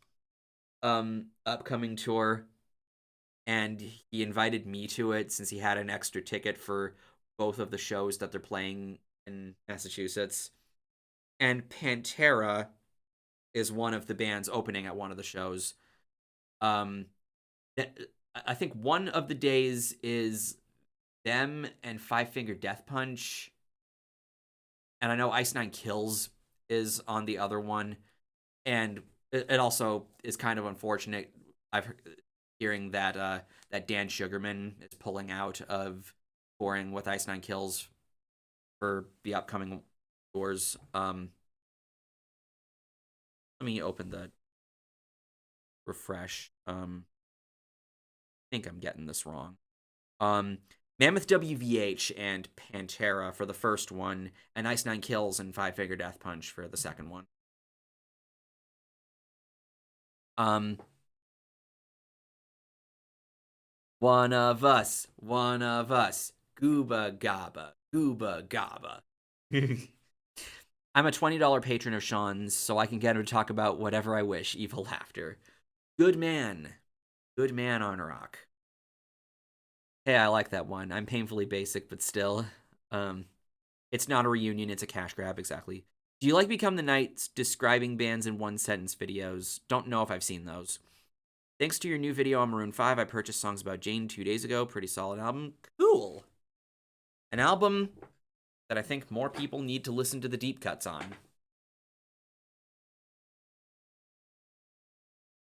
upcoming tour, and he invited me to it since he had an extra ticket for both of the shows that they're playing in Massachusetts. And Pantera is one of the bands opening at one of the shows. Um, I think one of the days is them and Five Finger Death Punch, and I know Ice Nine Kills is on the other one, and it also is kind of unfortunate. Hearing that that Dan Sugarman is pulling out of touring with Ice Nine Kills for the upcoming tours. Let me open the refresh. I think I'm getting this wrong. Um, Mammoth WVH and Pantera for the first one, and Ice Nine Kills and Five Finger Death Punch for the second one. Um, one of us, Gooba Gaba, Gooba Gaba. I'm a $20 patron of Sean's, so I can get him to talk about whatever I wish. Evil laughter. Good man, Arnarok. Hey, I like that one. I'm painfully basic, but still. It's not a reunion, it's a cash grab, exactly. Do you like Become the Nights describing bands in one sentence videos? Don't know if I've seen those. Thanks to your new video on Maroon 5, I purchased Songs About Jane 2 days ago. Pretty solid album. Cool. An album that I think more people need to listen to the deep cuts on.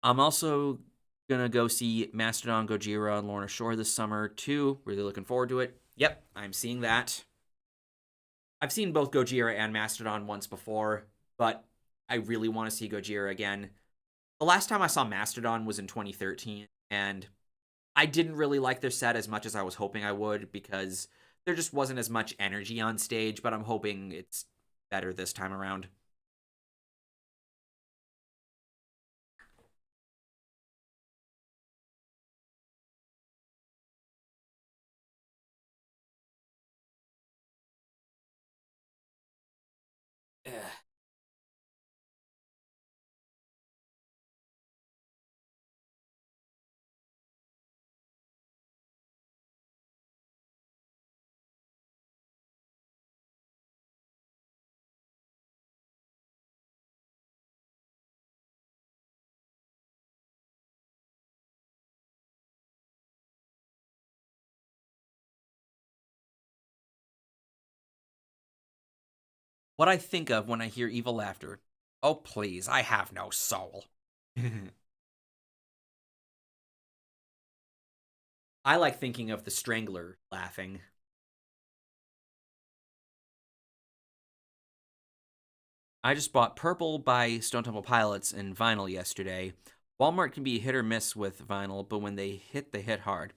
I'm also gonna go see Mastodon, Gojira, and Lorna Shore this summer too. Really looking forward to it. Yep, I'm seeing that. I've seen both Gojira and Mastodon once before, but I really want to see Gojira again. The last time I saw Mastodon was in 2013, and I didn't really like their set as much as I was hoping I would because there just wasn't as much energy on stage, but I'm hoping it's better this time around. Ugh. What I think of when I hear evil laughter. Oh, please, I have no soul. I like thinking of the Strangler laughing. I just bought Purple by Stone Temple Pilots in vinyl yesterday. Walmart can be hit or miss with vinyl, but when they hit hard.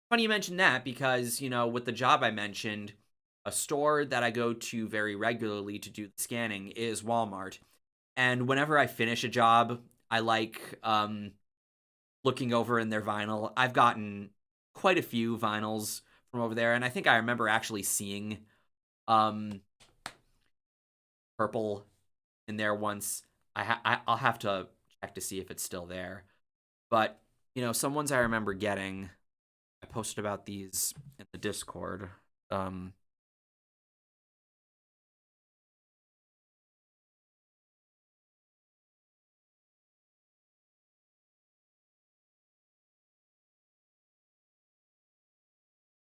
Funny you mentioned that because, with the job I mentioned, a store that I go to very regularly to do the scanning is Walmart. And whenever I finish a job, I like looking over in their vinyl. I've gotten quite a few vinyls from over there, and I think I remember actually seeing um, Purple in there once. I'll have to check to see if it's still there. But, some ones I remember getting, I posted about these in the Discord.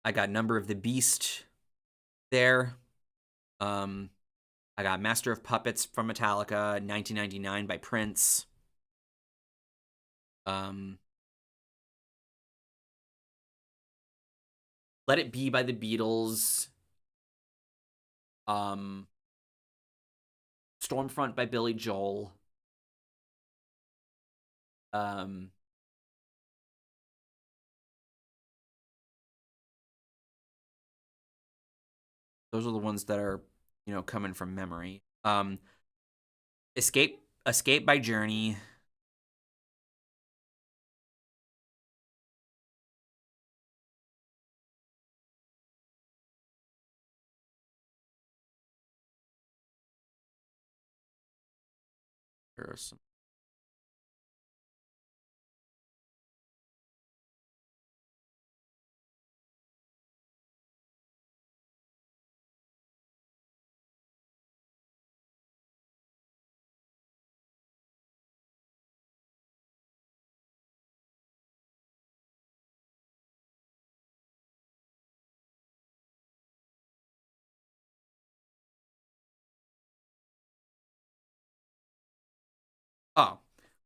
I got Number of the Beast there. I got Master of Puppets from Metallica, 1999 by Prince. Um, Let It Be by the Beatles. Um, Stormfront by Billy Joel. Um, those are the ones that are, coming from memory. Escape by Journey. There are some.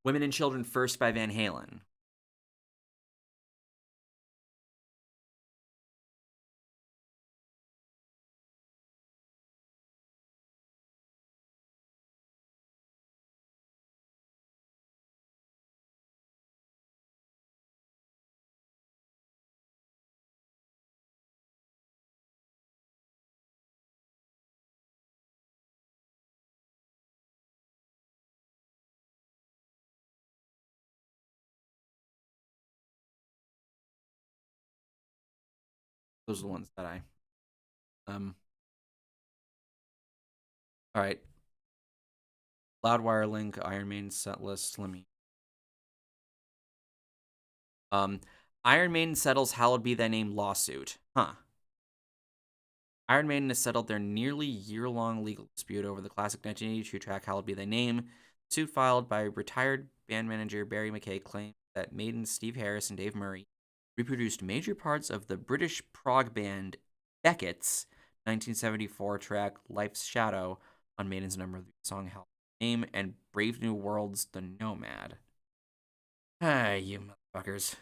Women and Children First by Van Halen. Those are the ones that I um. All right, Loudwire link, Iron Maiden set list. Let me um. Iron Maiden settles "Hallowed Be Thy Name" lawsuit. Huh. Iron Maiden has settled their nearly year-long legal dispute over the classic 1982 track "Hallowed Be Thy Name." Suit filed by retired band manager Barry McKay claimed that Maiden's Steve Harris and Dave Murray reproduced major parts of the British prog band Beckett's 1974 track "Life's Shadow" on Maiden's number three song "Hallowed Be Thy Name" and Brave New World's "The Nomad." Ah, you motherfuckers.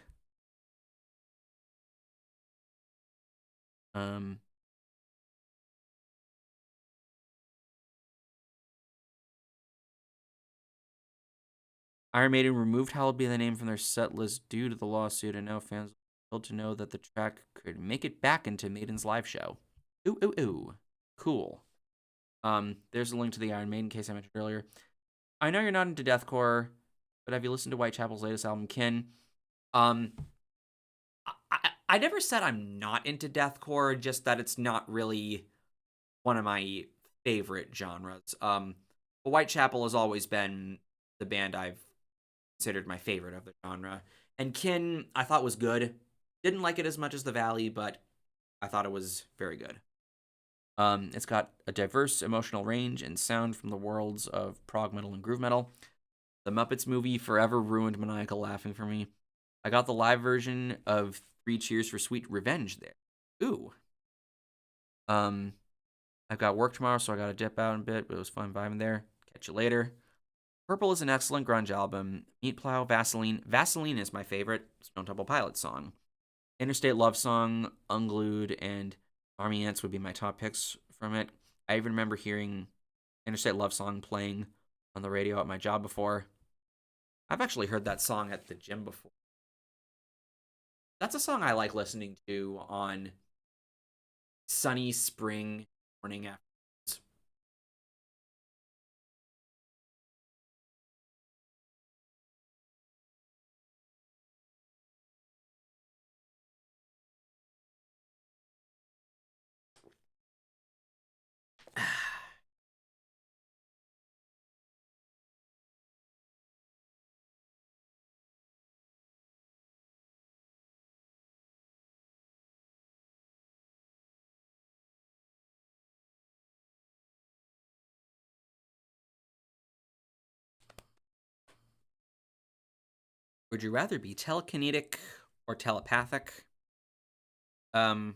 Um, Iron Maiden removed "Hallowed Be the Name" from their set list due to the lawsuit, and now fans are thrilled to know that the track could make it back into Maiden's live show. Ooh, ooh, ooh. Cool. There's a link to the Iron Maiden case I mentioned earlier. I know you're not into deathcore, but have you listened to Whitechapel's latest album, Kin? Um, I never said I'm not into deathcore, just that it's not really one of my favorite genres. But Whitechapel has always been the band I've considered my favorite of the genre. And Kin, I thought was good. Didn't like it as much as The Valley, but I thought it was very good. It's got a diverse emotional range and sound from the worlds of prog metal and groove metal. The Muppets movie forever ruined maniacal laughing for me. I got the live version of Three Cheers for Sweet Revenge there. Ooh. Um, I've got work tomorrow, so I got to dip out a bit, but it was fun vibing there. Catch you later. Purple is an excellent grunge album. Meat Plow, Vaseline. Vaseline is my favorite Stone Temple Pilots song. Interstate Love Song, Unglued, and Army Ants would be my top picks from it. I even remember hearing Interstate Love Song playing on the radio at my job before. I've actually heard that song at the gym before. That's a song I like listening to on sunny spring morning afternoons. Would you rather be telekinetic or telepathic? Um,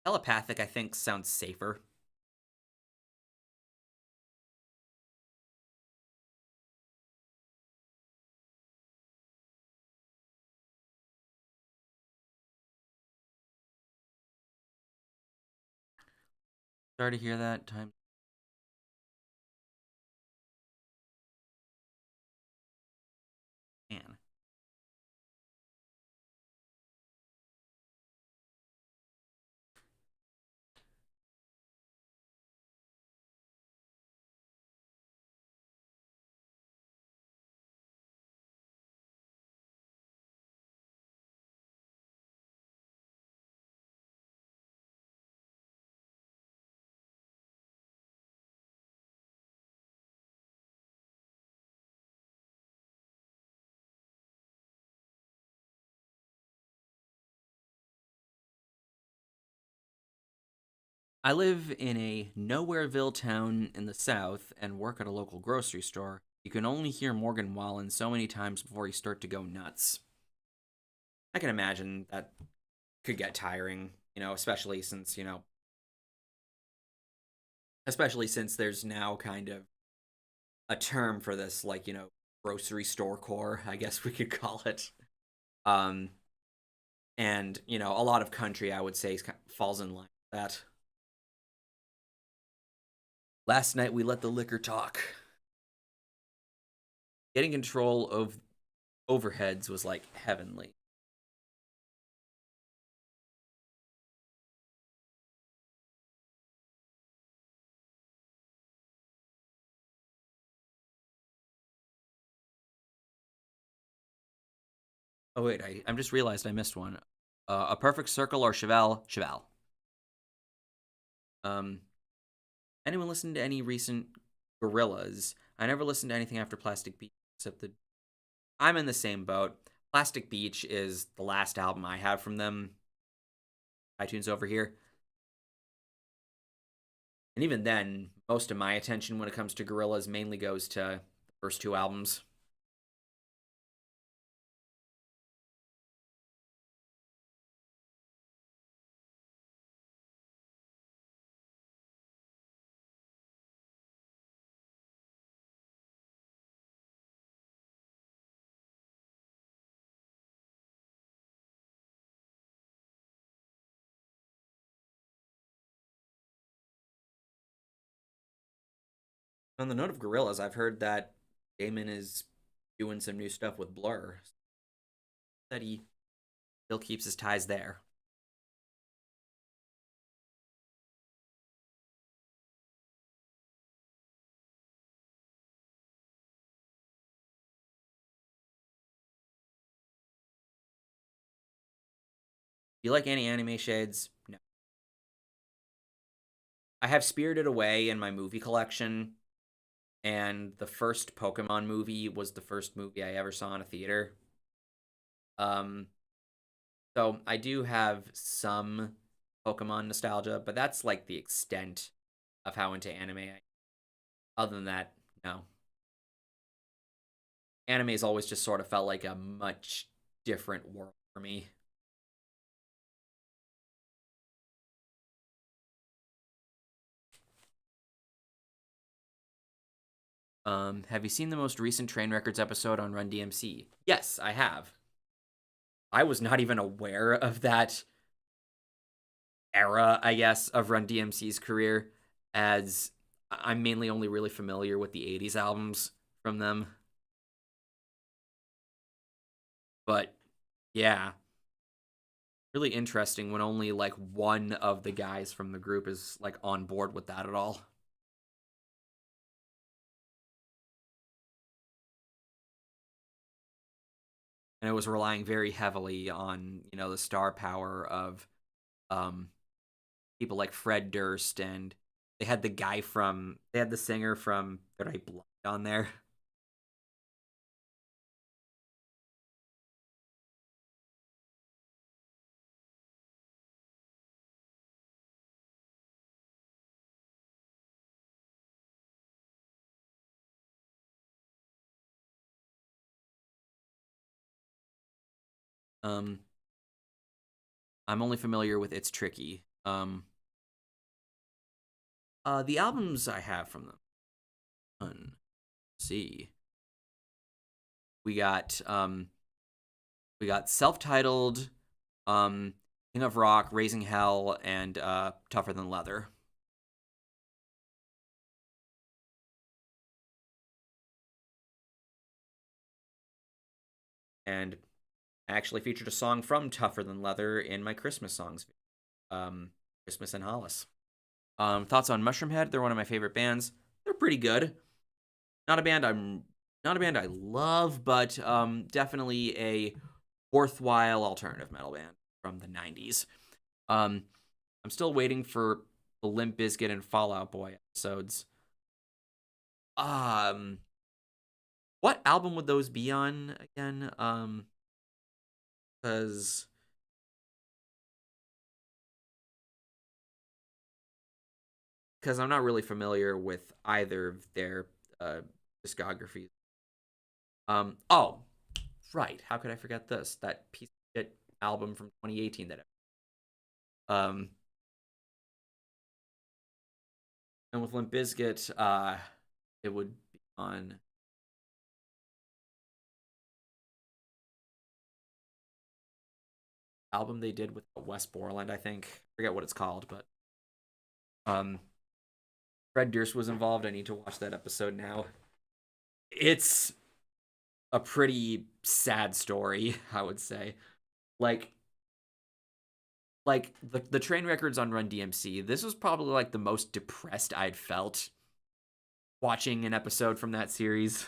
Telepathic, I think, sounds safer. Sorry to hear that. Time, man. I live in a nowhereville town in the south and work at a local grocery store. You can only hear Morgan Wallen so many times before you start to go nuts. I can imagine that could get tiring, especially since, especially since there's now kind of a term for this, like, grocery store core, I guess we could call it. Um, and, a lot of country, I would say, falls in line with that. Last night, we let the liquor talk. Getting control of overheads was like heavenly. Oh, wait, I'm just realized I missed one. A Perfect Circle or Chevelle? Chevelle. Um, anyone listen to any recent Gorillas? I never listened to anything after Plastic Beach, except the. I'm in the same boat. Plastic Beach is the last album I have from them. iTunes over here. And even then, most of my attention when it comes to Gorillaz mainly goes to the first two albums. On the note of Gorillaz, I've heard that Damon is doing some new stuff with Blur. That he still keeps his ties there. Do you like any anime shades? No. I have Spirited Away in my movie collection, and the first Pokemon movie was the first movie I ever saw in a theater. Um, so I do have some Pokemon nostalgia, but that's like the extent of how into anime I am. Other than that, no. Anime's always just sort of felt like a much different world for me. Have you seen the most recent Train Records episode on Run DMC? Yes, I have. I was not even aware of that era, I guess, of Run DMC's career, as I'm mainly only really familiar with the 80s albums from them. But yeah, really interesting when only like one of the guys from the group is like on board with that at all. And it was relying very heavily on, the star power of um people like Fred Durst, and they had the singer from Third Eye Blind on there. Um I'm only familiar with It's Tricky. The albums I have from them. Let's see. We got self-titled, um King of Rock, Raising Hell, and Tougher Than Leather. And I actually featured a song from Tougher Than Leather in my Christmas songs. Christmas in Hollis. Thoughts on Mushroomhead? They're one of my favorite bands. They're pretty good. Not a band I'm not a band I love, but definitely a worthwhile alternative metal band from the 90s. Um, I'm still waiting for the Limp Bizkit and Fallout Boy episodes. Um, what album would those be on again? Because I'm not really familiar with either of their uh, discographies. Oh, right. How could I forget this? That piece of shit album from 2018 that. Um, And with Limp Bizkit, it would be on album they did with West Borland, I think. I forget what it's called, but um, Fred Durst was involved. I need to watch that episode now. It's a pretty sad story, I would say. Like the train records on Run DMC, this was probably like the most depressed I'd felt watching an episode from that series.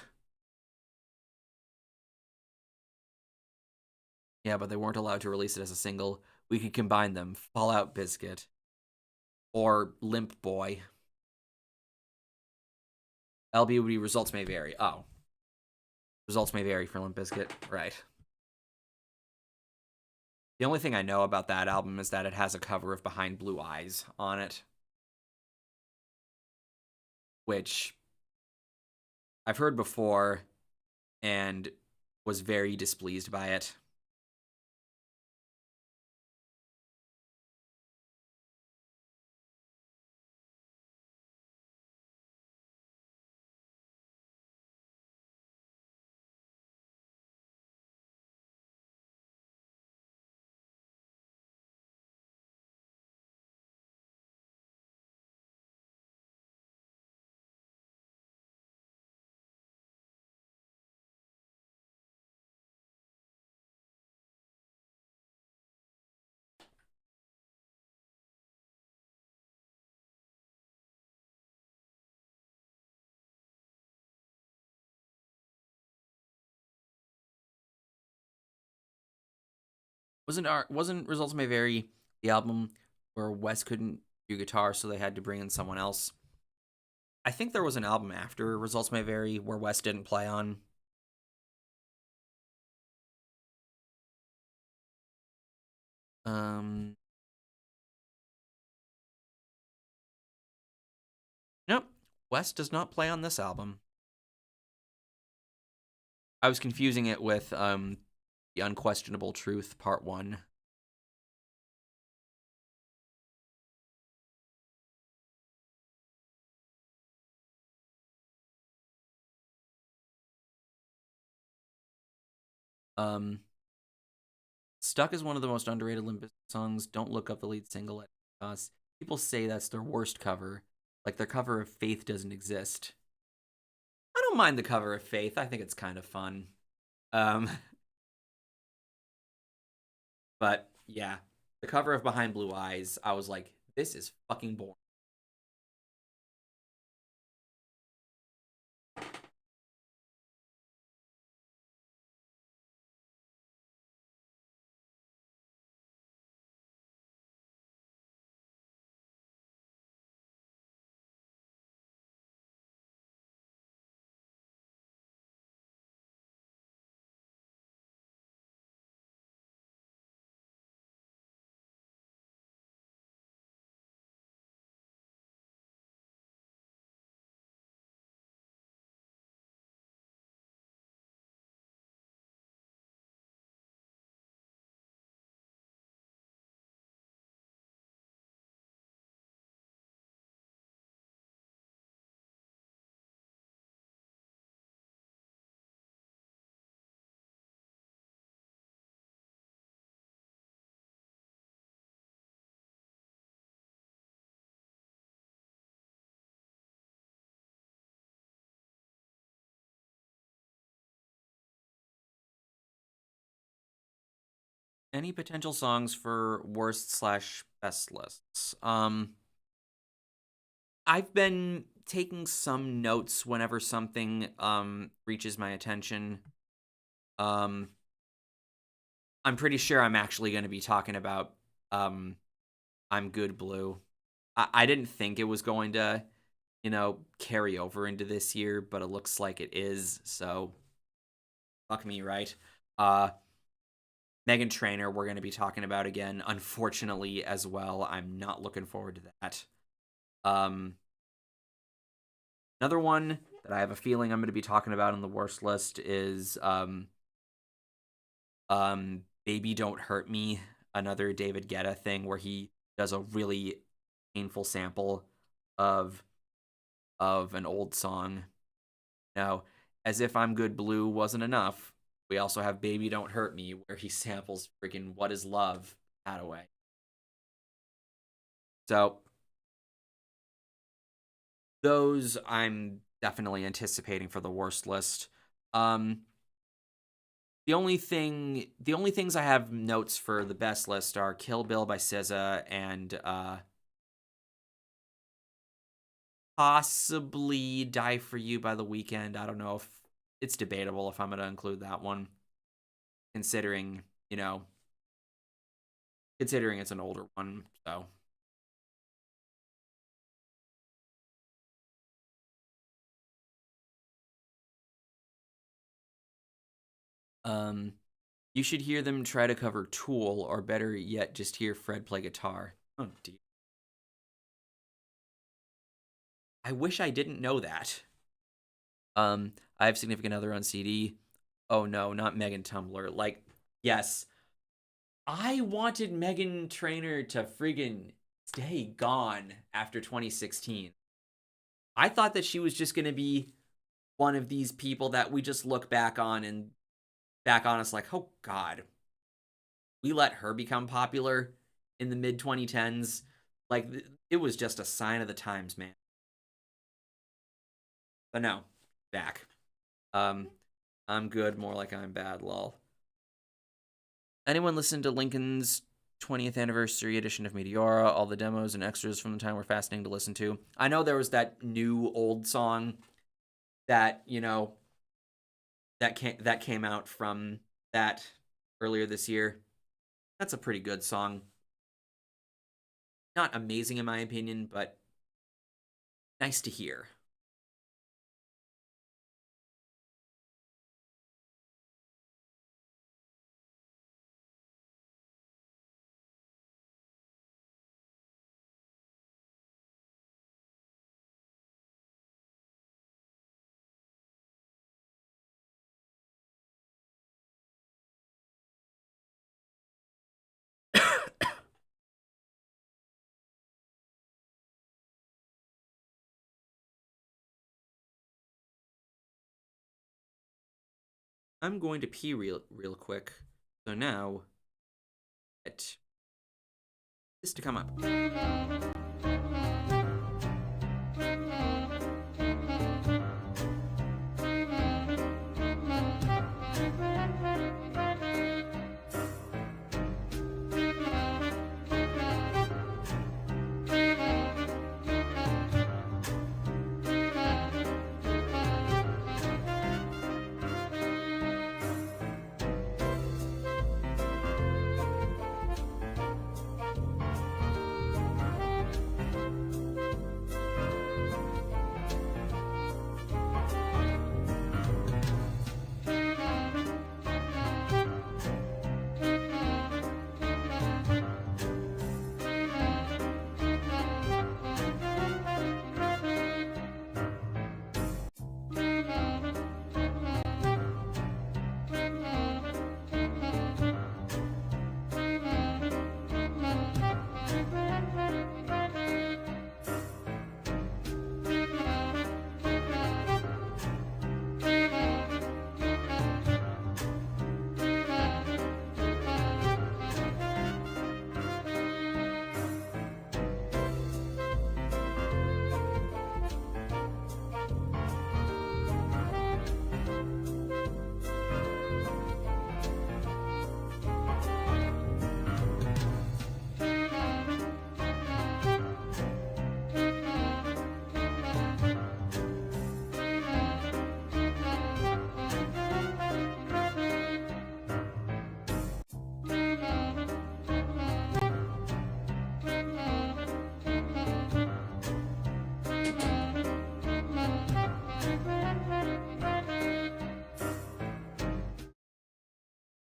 Yeah, but they weren't allowed to release it as a single. We could combine them. Fallout Biscuit or Limp Boy. LB would be results may vary. Oh. Results may vary for Limp Bizkit. Right. The only thing I know about that album is that it has a cover of Behind Blue Eyes on it, which I've heard before and was very displeased by it. Wasn't Results May Vary the album where Wes couldn't do guitar, so they had to bring in someone else? I think there was an album after Results May Vary where Wes didn't play on. Um, nope. Wes does not play on this album. I was confusing it with The Unquestionable Truth Part 1. Um, Stuck is one of the most underrated Limp Bizkit songs. Don't look up the lead single. People say that's their worst cover. Like their cover of Faith doesn't exist. I don't mind the cover of Faith. I think it's kind of fun. Um, but yeah, the cover of Behind Blue Eyes, I was like, this is fucking boring. Any potential songs for worst slash best lists? I've been taking some notes whenever something reaches my attention. Um, I'm pretty sure I'm actually going to be talking about um, I'm Good Blue. I didn't think it was going to, carry over into this year, but it looks like it is. So fuck me, right? Uh, Megan Trainor, we're going to be talking about again, unfortunately, as well. I'm not looking forward to that. Um, Another one that I have a feeling I'm going to be talking about on the worst list is Baby Don't Hurt Me, another David Guetta thing where he does a really painful sample of of an old song. Now, as if I'm Good Blue wasn't enough, we also have Baby Don't Hurt Me, where he samples freaking What Is Love that away. So, those I'm definitely anticipating for the worst list. The only things I have notes for the best list are Kill Bill by SZA and possibly Die For You by The Weeknd. I don't know if it's debatable if I'm going to include that one, considering, considering it's an older one. So, you should hear them try to cover Tool, or better yet, just hear Fred play guitar. Oh dear. I wish I didn't know that. I have Significant Other on CD. Oh no, not Megan Tumblr. Like, yes, I wanted Megan Trainor to friggin' stay gone after 2016. I thought that she was just gonna be one of these people that we just look back on and back on us like, oh god, we let her become popular in the mid 2010s. Like, it was just a sign of the times, man. But no, back. I'm good, more like I'm bad, lol. Anyone listen to Lincoln's 20th anniversary edition of Meteora? All the demos and extras from the time were fascinating to listen to. I know there was that new old song that, that came out from that earlier this year. That's a pretty good song. Not amazing in my opinion, but nice to hear. I'm going to pee real quick. So now, get this to come up.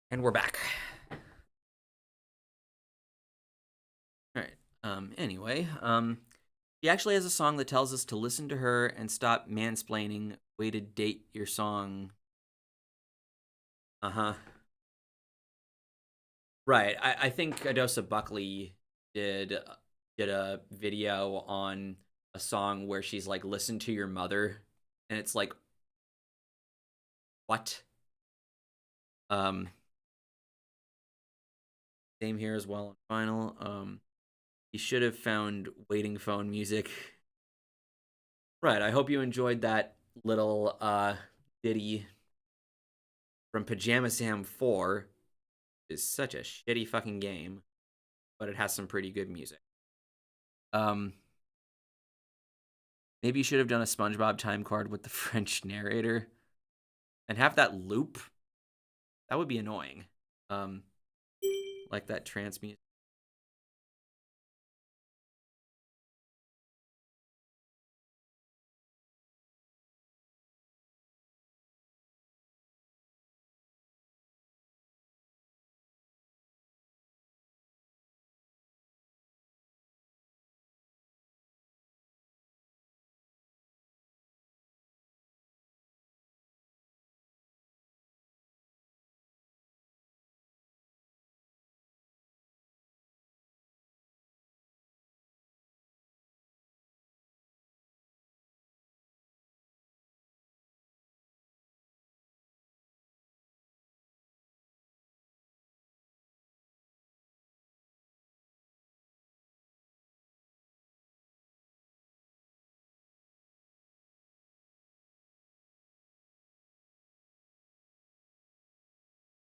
And we're back. All right. Anyway, she actually has a song that tells us to listen to her and stop mansplaining. Way to date your song. Uh-huh. Right. I think Adosa Buckley did a video on a song where she's like, "Listen to your mother," and it's like, what? Um, Same here as well. Final. You should have found waiting phone music. Right. I hope you enjoyed that little ditty from Pajama Sam 4. It's such a shitty fucking game, but it has some pretty good music. Um, Maybe you should have done a SpongeBob time card with the French narrator and have that loop. That would be annoying. Um, like that trance music.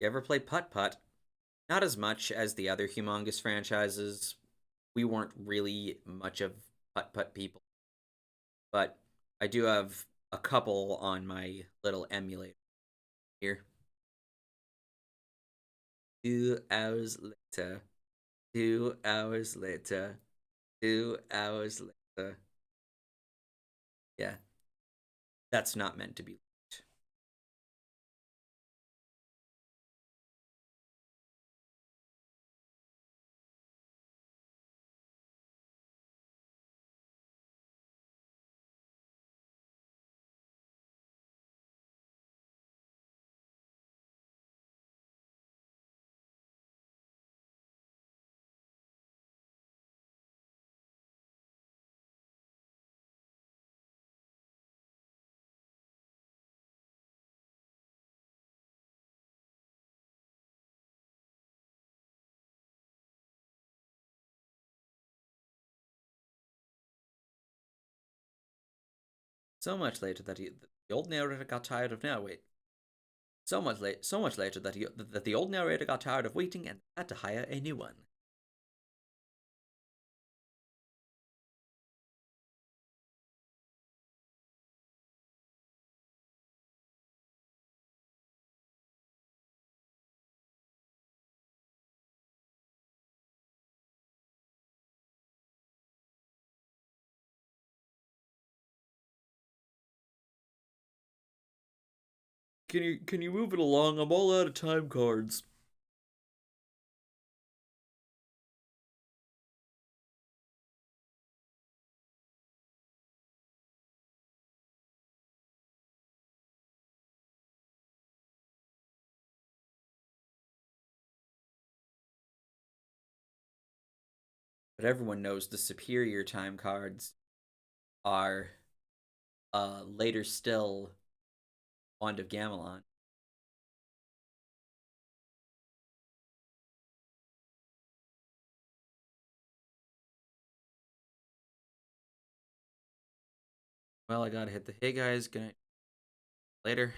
You ever play Putt Putt? Not as much as the other humongous franchises. We weren't really much of Putt Putt people, but I do have a couple on my little emulator here. 2 hours later. 2 hours later. 2 hours later. Yeah, that's not meant to be. So much later that the old narrator got tired of now wait. So much later that the old narrator got tired of waiting and had to hire a new one. Can you move it along? I'm all out of time cards. But everyone knows the superior time cards are later still Wand of Gamelon. Well, I gotta hit the hey guys, good night. Later.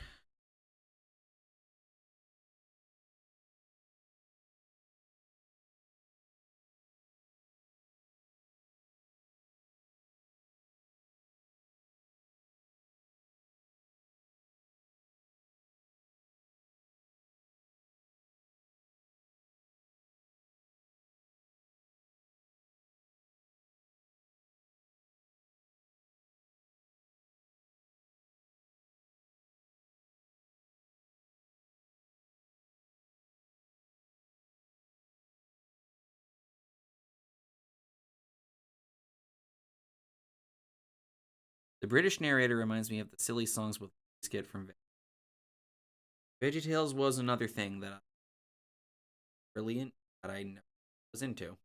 The British narrator reminds me of the silly songs with skit from VeggieTales was another thing that I brilliant that I was into.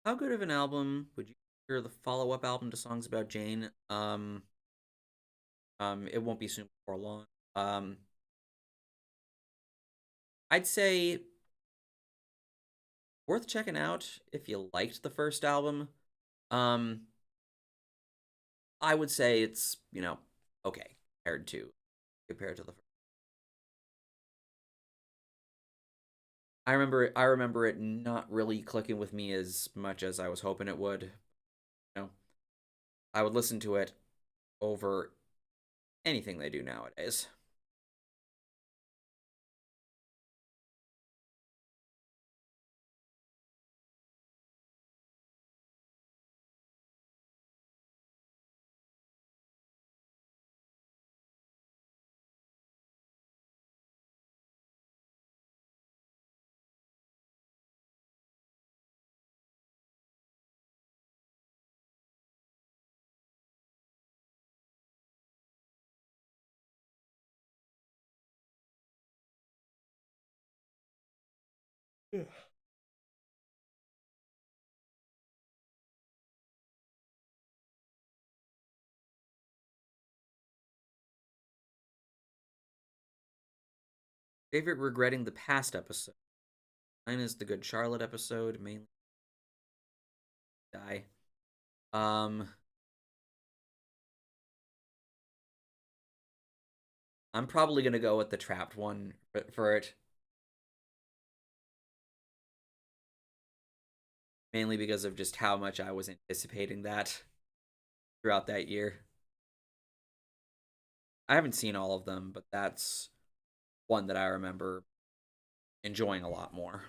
How good of an album would you consider the follow-up album to Songs About Jane? It won't be soon before long. Um, I'd say worth checking out if you liked the first album. Um, I would say it's, okay compared to the first. I remember it not really clicking with me as much as I was hoping it would. You know, I would listen to it over anything they do nowadays. Favorite regretting the past episode. Mine is the Good Charlotte episode, mainly die. Um, I'm probably gonna go with the Trapped one for it, mainly because of just how much I was anticipating that throughout that year. I haven't seen all of them, but that's one that I remember enjoying a lot more.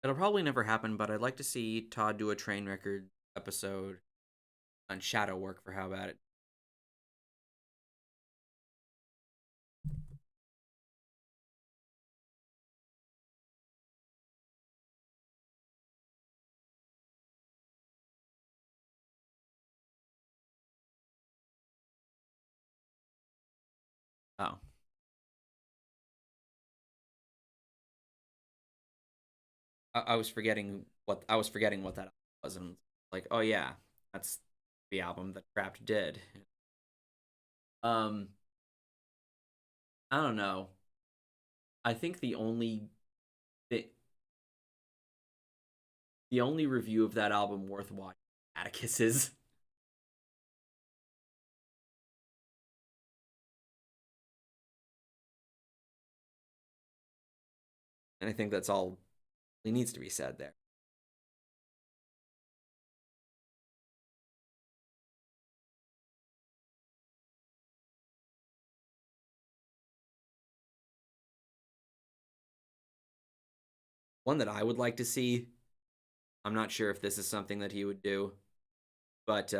It'll probably never happen, but I'd like to see Todd do a train record episode on shadow work for how bad it. Oh, I was forgetting what that was, and like, oh yeah, that's the album that Trapped did. Um, I don't know. I think the, the only review of that album worth watching Atticus is, and I think that's all he needs to be said there. One that I would like to see. I'm not sure if this is something that he would do, but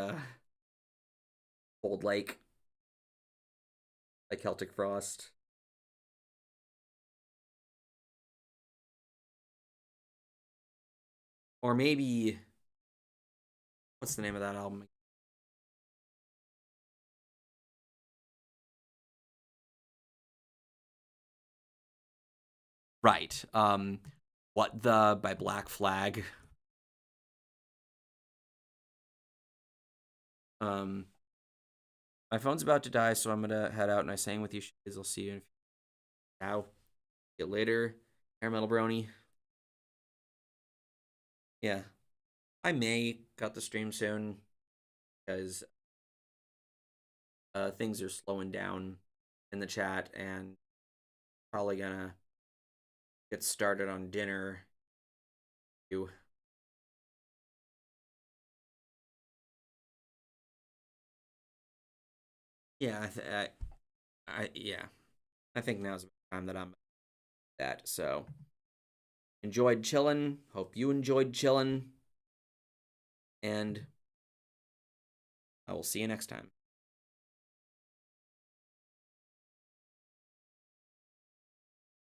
Cold Lake, like Celtic Frost, or maybe what's the name of that album? Right. What the by Black Flag. Um, my phone's about to die, so I'm gonna head out. And I sang with you, Shades. I'll see you now. See you later, Caramel Brony. Yeah, I may cut the stream soon because things are slowing down in the chat, and probably gonna get started on dinner. Yeah, yeah, I think now's the time that I'm at. So enjoyed chilling. Hope you enjoyed chilling, and I will see you next time.